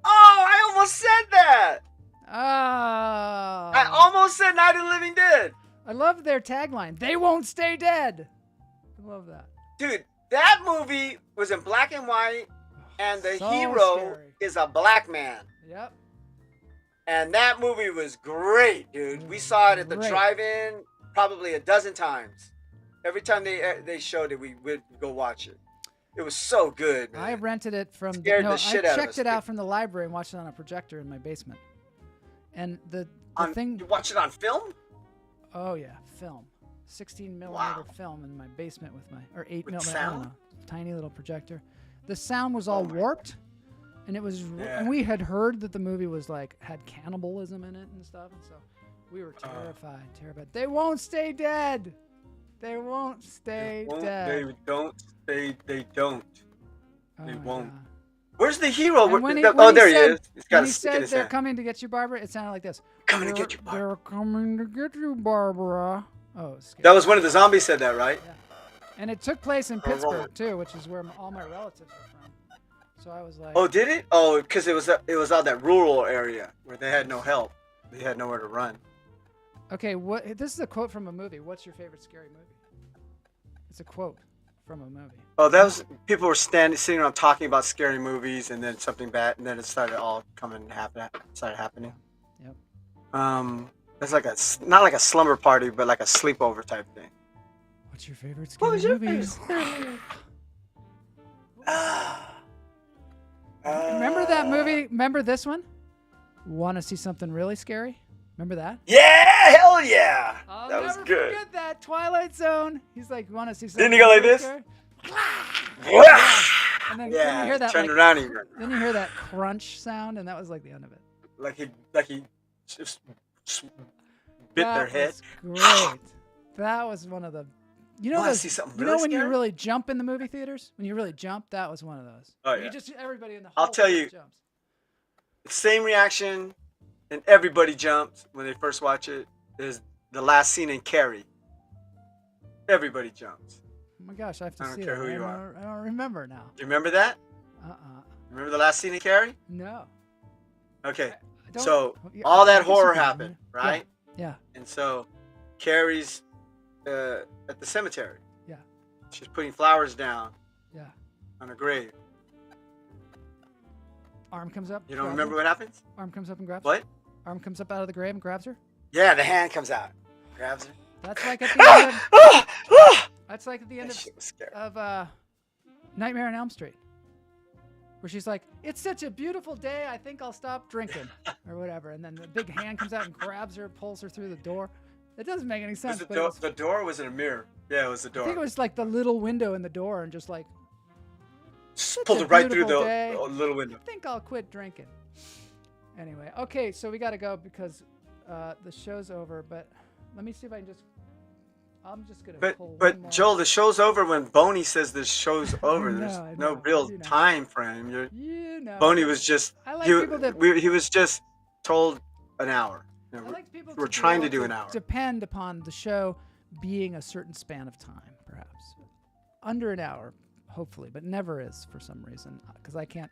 Oh, I almost said that. Oh. I almost said Night of the Living Dead. I love their tagline. They won't stay dead. I love that. Dude, that movie was in black and white, and the So hero scary. is a black man. Yep. And that movie was great, dude. We saw it at the Great. drive-in probably a dozen times. Every time they showed it, we would go watch it. It was so good, man. I rented it from. Scared the I shit out of checked us, it out dude. from the library and watched it on a projector in my basement. And the thing. You watch it on film? Oh yeah, film. 16 millimeter Wow. film in my basement with my 8 With millimeter. I don't sound? know, tiny little projector. The sound was all warped, and it was. Yeah. And we had heard that the movie was like had cannibalism in it and stuff, and so we were terrified. They won't stay dead. They won't stay dead. They don't. They don't. Oh They my won't. God. Where's the hero? And when he There he said- is. He's got When a he stick in said his they're hand. coming to get you, Barbara, it sounded like this. Coming to get you, Barbara. They're coming to get you, Barbara. Oh, it was scary. That was one of the zombies said that, right? Yeah. And it took place in Oh, Pittsburgh Lord. too, which is where all my relatives are from. So I was like, Oh, did it? Oh, because it was out that rural area where they had no help. They had nowhere to run. okay, what? This is a quote from a movie. What's your favorite scary movie? It's a quote from a movie. Oh, that was people were sitting around talking about scary movies, and then something bad, and then it started all started happening. Yep. It's like not like a slumber party, but like a sleepover type thing. What's your favorite What scary was your movies? Remember Remember that movie? Remember this one? Want to see something really scary? Remember that? Yeah, hell yeah! I'll That was never good. forget that Twilight Zone. He's like, "Want to see something?" Didn't he go like really this? scary?" And then you Yeah, hear that turned like, around and then you hear that crunch sound, and that was like the end of it. like he just bit their That head. was great. That was one of the. You know Wanna those, see something you know really when you scary? really jump in the movie theaters? When you really jump, that was one of those. Oh, You yeah. just everybody in the I'll whole tell theater you. jumps. Same reaction, and everybody jumps when they first watch it. Is the last scene in Carrie. Everybody jumps. Oh my gosh, I have to I don't see care it. who you are. I don't remember now. Do you remember that? Remember the last scene in Carrie? No. Okay. I don't- So yeah, all I that guess you horror can, happened, yeah. right? Yeah. And so Carrie's at the cemetery. Yeah. She's putting flowers down Yeah. on a grave. Arm comes up. You don't grabs remember her. what happens? Arm comes up and grabs her. What? Arm comes up out of the grave and grabs her. Yeah, the hand comes out, grabs her. That's like at the end of, that's like at the end That shit was scary. of Nightmare on Elm Street, where she's like, "It's such a beautiful day. I think I'll stop drinking," or whatever. And then the big hand comes out and grabs her, pulls her through the door. It doesn't make any sense. But The door was in a mirror. Yeah, it was the door. I think it was like the little window in the door, and just like Just pulled it right through the little window. I think I'll quit drinking. Anyway, okay, so we got to go because the show's over. But let me see if I can just. I'm just gonna. Pull one But more. Joel, the show's over when Boney says the show's over. I know, There's I no know, real you know. time frame. You know. Boney was just I like people that. he was just told an hour. You know, I like people we're to be trying to able do an hour. Depend upon the show being a certain span of time, perhaps under an hour, hopefully, but never is for some reason because I can't.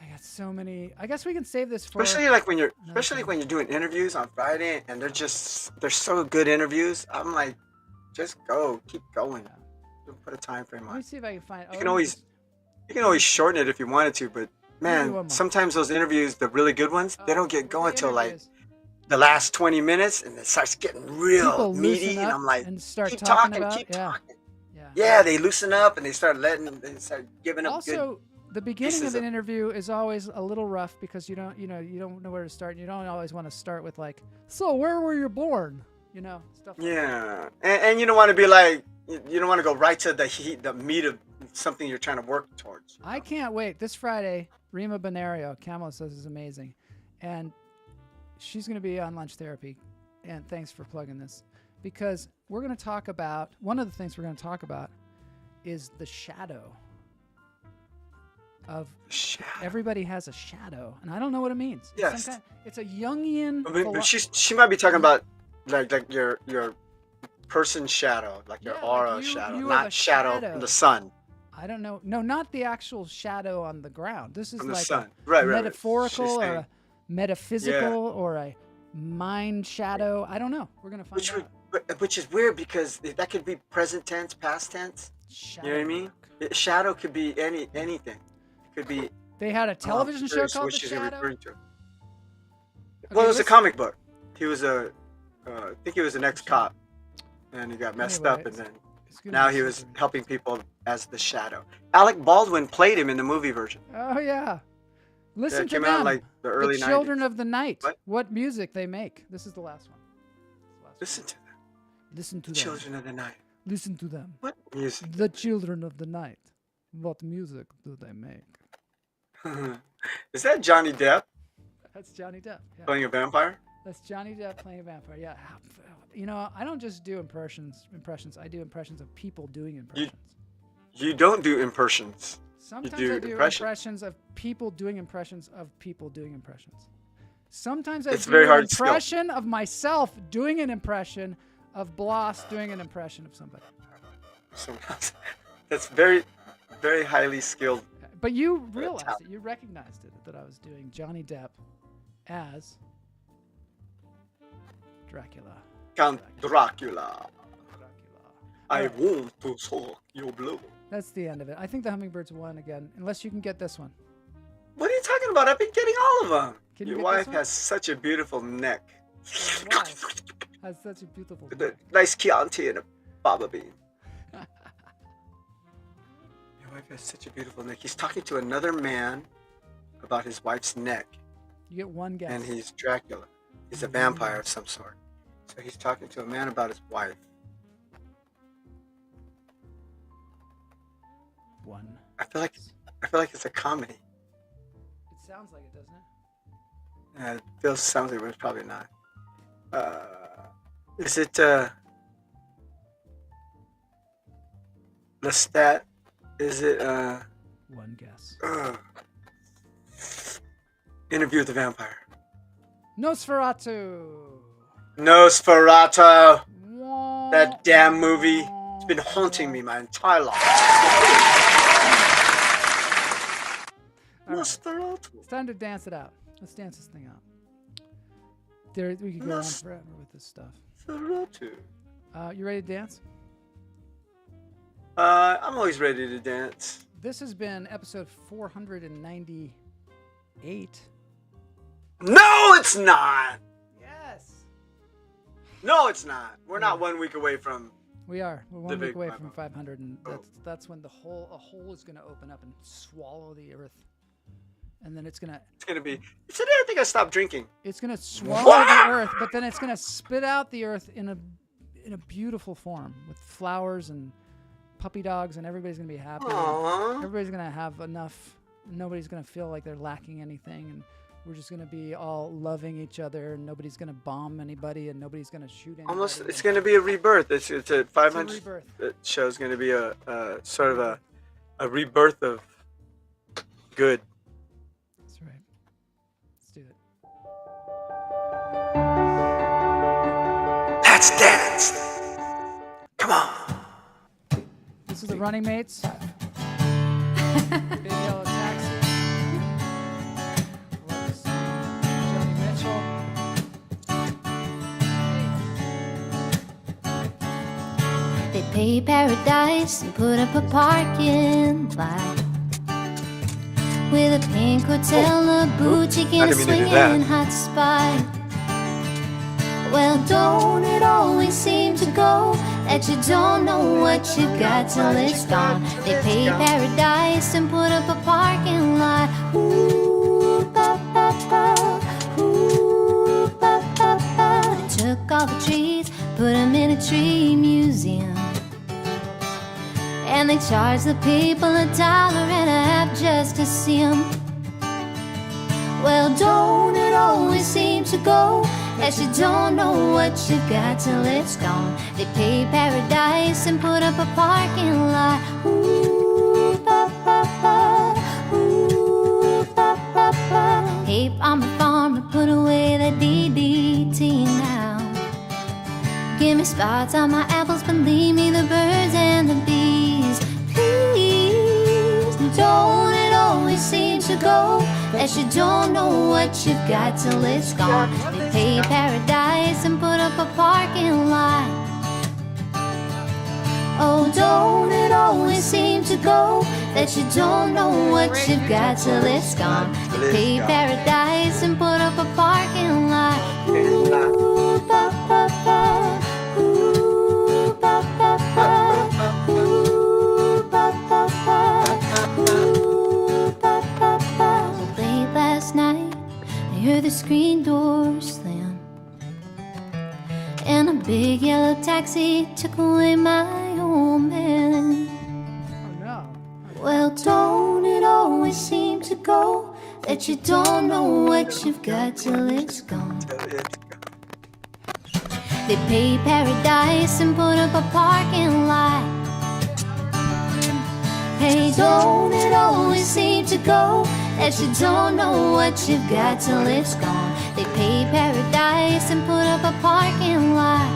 I got so many. I guess we can save this for. Especially like when you're time. when you're doing interviews on Friday and they're so good interviews. I'm like, just go, keep going. Don't put a time frame Let on me it. see if I can find. You can always shorten it if you wanted to, but do one man, more. sometimes those interviews, the really good ones, they don't get going till like the last 20 minutes, and it starts getting real People meaty, loosen and up I'm like, and start keep talking talking, about, keep yeah. talking. Yeah. Yeah, they loosen up and they start giving up Also, the beginning pieces of an of- interview is always a little rough because you don't know where to start. And you don't always want to start with like, so where were you born? Stuff. Like that. Yeah, and you don't want to be like, you don't want to go right to the meat of something you're trying to work towards. I can't wait. This Friday, Rima Benario, Kamala says is amazing. And she's going to be on Lunch Therapy. And thanks for plugging this. Because we're going to talk about, one of the things we're going to talk about is the shadow of everybody has a shadow. And I don't know what it means. Yes. It's a Jungian. But she might be talking about like your person shadow, like your Yeah, aura like shadow, you have not a shadow shadow. from the sun. I don't know. No, not the actual shadow on the ground. This is From the like sun. a Right. metaphorical She's or saying- a metaphysical or a mind shadow. I don't know. We're going to find out. Which is weird because that could be present tense, past tense. Shadow You know what I mean? work. Shadow could be anything. It could be. They had a television show called The which is Shadow. referring to. Okay, Well, it was a let's- comic book. He was I think he was an ex-cop, and he got messed up, and Anyways, then it's gonna now be he was super- helping people as the Shadow. Alec Baldwin played him in the movie version. Oh yeah. Listen That to came them. out like the early the Children 90s. of the Night. What? music they make. This is the last one. Listen to them. Listen to The them. Children of the Night. Listen to them. What music? The Children of the Night. What music do they make? Is that Johnny Depp That's Johnny Depp. Yeah. playing a vampire? That's Johnny Depp playing a vampire. Yeah. I don't just do impressions. I do impressions of people doing impressions. You don't do impressions. Sometimes do I do impressions. impressions of people doing impressions of people doing impressions. Sometimes I It's do very an hard skill. impression of myself doing an impression of Bloss doing an impression of somebody. That's very, very highly skilled. But you realized it. You recognized it that I was doing Johnny Depp as Dracula. Count Dracula. Dracula. I Alright. want to suck your blood. That's the end of it. I think the Hummingbirds won again, unless you can get this one. What are you talking about? I've been getting all of them. Can you Your get this wife one? has such a beautiful neck. My wife has such a beautiful With a neck. nice Chianti and a baba bean. Your wife has such a beautiful neck. He's talking to another man about his wife's neck, You get one guess. and he's Dracula. He's a vampire of some sort. So he's talking to a man about his wife. One. I feel like it's a comedy. It sounds like it, doesn't it? It sounds like it, but it's probably not. Is it Lestat? Is it One guess. Interview with the Vampire? Nosferatu. Nosferatu! Wah, That damn movie. wah, It's been haunting wah. me my entire life. All right. Nosferatu. It's time to dance it out. Let's dance this thing out. We could go on forever with this stuff. Nosferatu. You ready to dance? I'm always ready to dance. This has been episode 498. No, it's not! Yes. No, it's not. We're not 1 week away from. We are. We're 1 The week big away 500. from 500, and Oh. that's when a hole is going to open up and swallow the earth, and then it's gonna be. Today I think I stopped drinking. swallow the earth, but then it's gonna spit out the earth in a beautiful form with flowers and puppy dogs, and everybody's gonna be happy. Aww. Everybody's gonna have enough. Nobody's gonna feel like they're lacking anything, and we're just gonna be all loving each other, and nobody's gonna bomb anybody, and nobody's gonna shoot anybody. Almost, it's going to be a rebirth. It's a 500 It's a rebirth. show is going to be a sort of a rebirth of good. That's right. Let's do it. Let's dance. Come on. This is the Running Mates. Big Yellow Taxi. Let's Joni Mitchell. They pay paradise and put up a parking lot with a pink hotel, a boutique, and a didn't mean to do that. swinging hot spot. Well, don't it always seem to go that you don't know what you got till it's gone? They pay paradise and put up a parking lot. Ooh, ba, ba, ba. Ooh, ba, ba, ba. They took all the trees, put them in a tree museum, and they charge the people $1.50 just to see them. Well, don't it always seem to go that you don't know what you got till it's gone? They pay paradise and put up a parking lot. Ooh, ba, ba, ba. Ooh, ba, ba, ba. Hey, I'm a farmer, put away that DDT now. Give me spots on my apples, but leave me the birds and the bees. Please, don't it always seem to go that you don't know what you've got till it's gone? They pay paradise and put up a parking lot. Oh, don't it always seem to go that you don't know what you've got till it's gone? They pay paradise and put up a parking lot. Ooh, ba, ba, ba. Ooh, ba, ba, ba. Ooh, ba, ba, ba. Ooh, ba, ba, ba. Late last night, I heard the screen door slam, and a big yellow taxi took away my old man. Oh no. Well, don't it always seem to go that you don't know what you've got till it's gone? They pay paradise and put up a parking lot. Hey, don't it always seem to go that you don't know what you've got till it's gone? They pay paradise and put up a parking lot.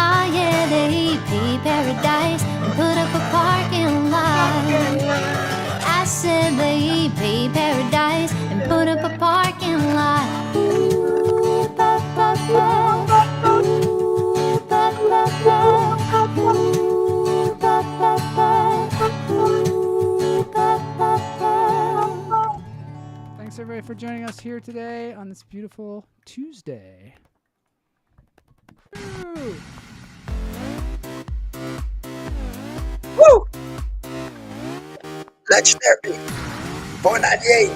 Ah, yeah, they pay paradise and put up a parking lot. I said they pay paradise and put up a parking lot. Ooh, ba, ba, ba. Ooh, ba, ba, ba. Ooh, ba, ba, ba. Ooh, ba, ba, ba. Thanks everybody for joining us here today on this beautiful Tuesday. Woo! Woo! Legendary. 498.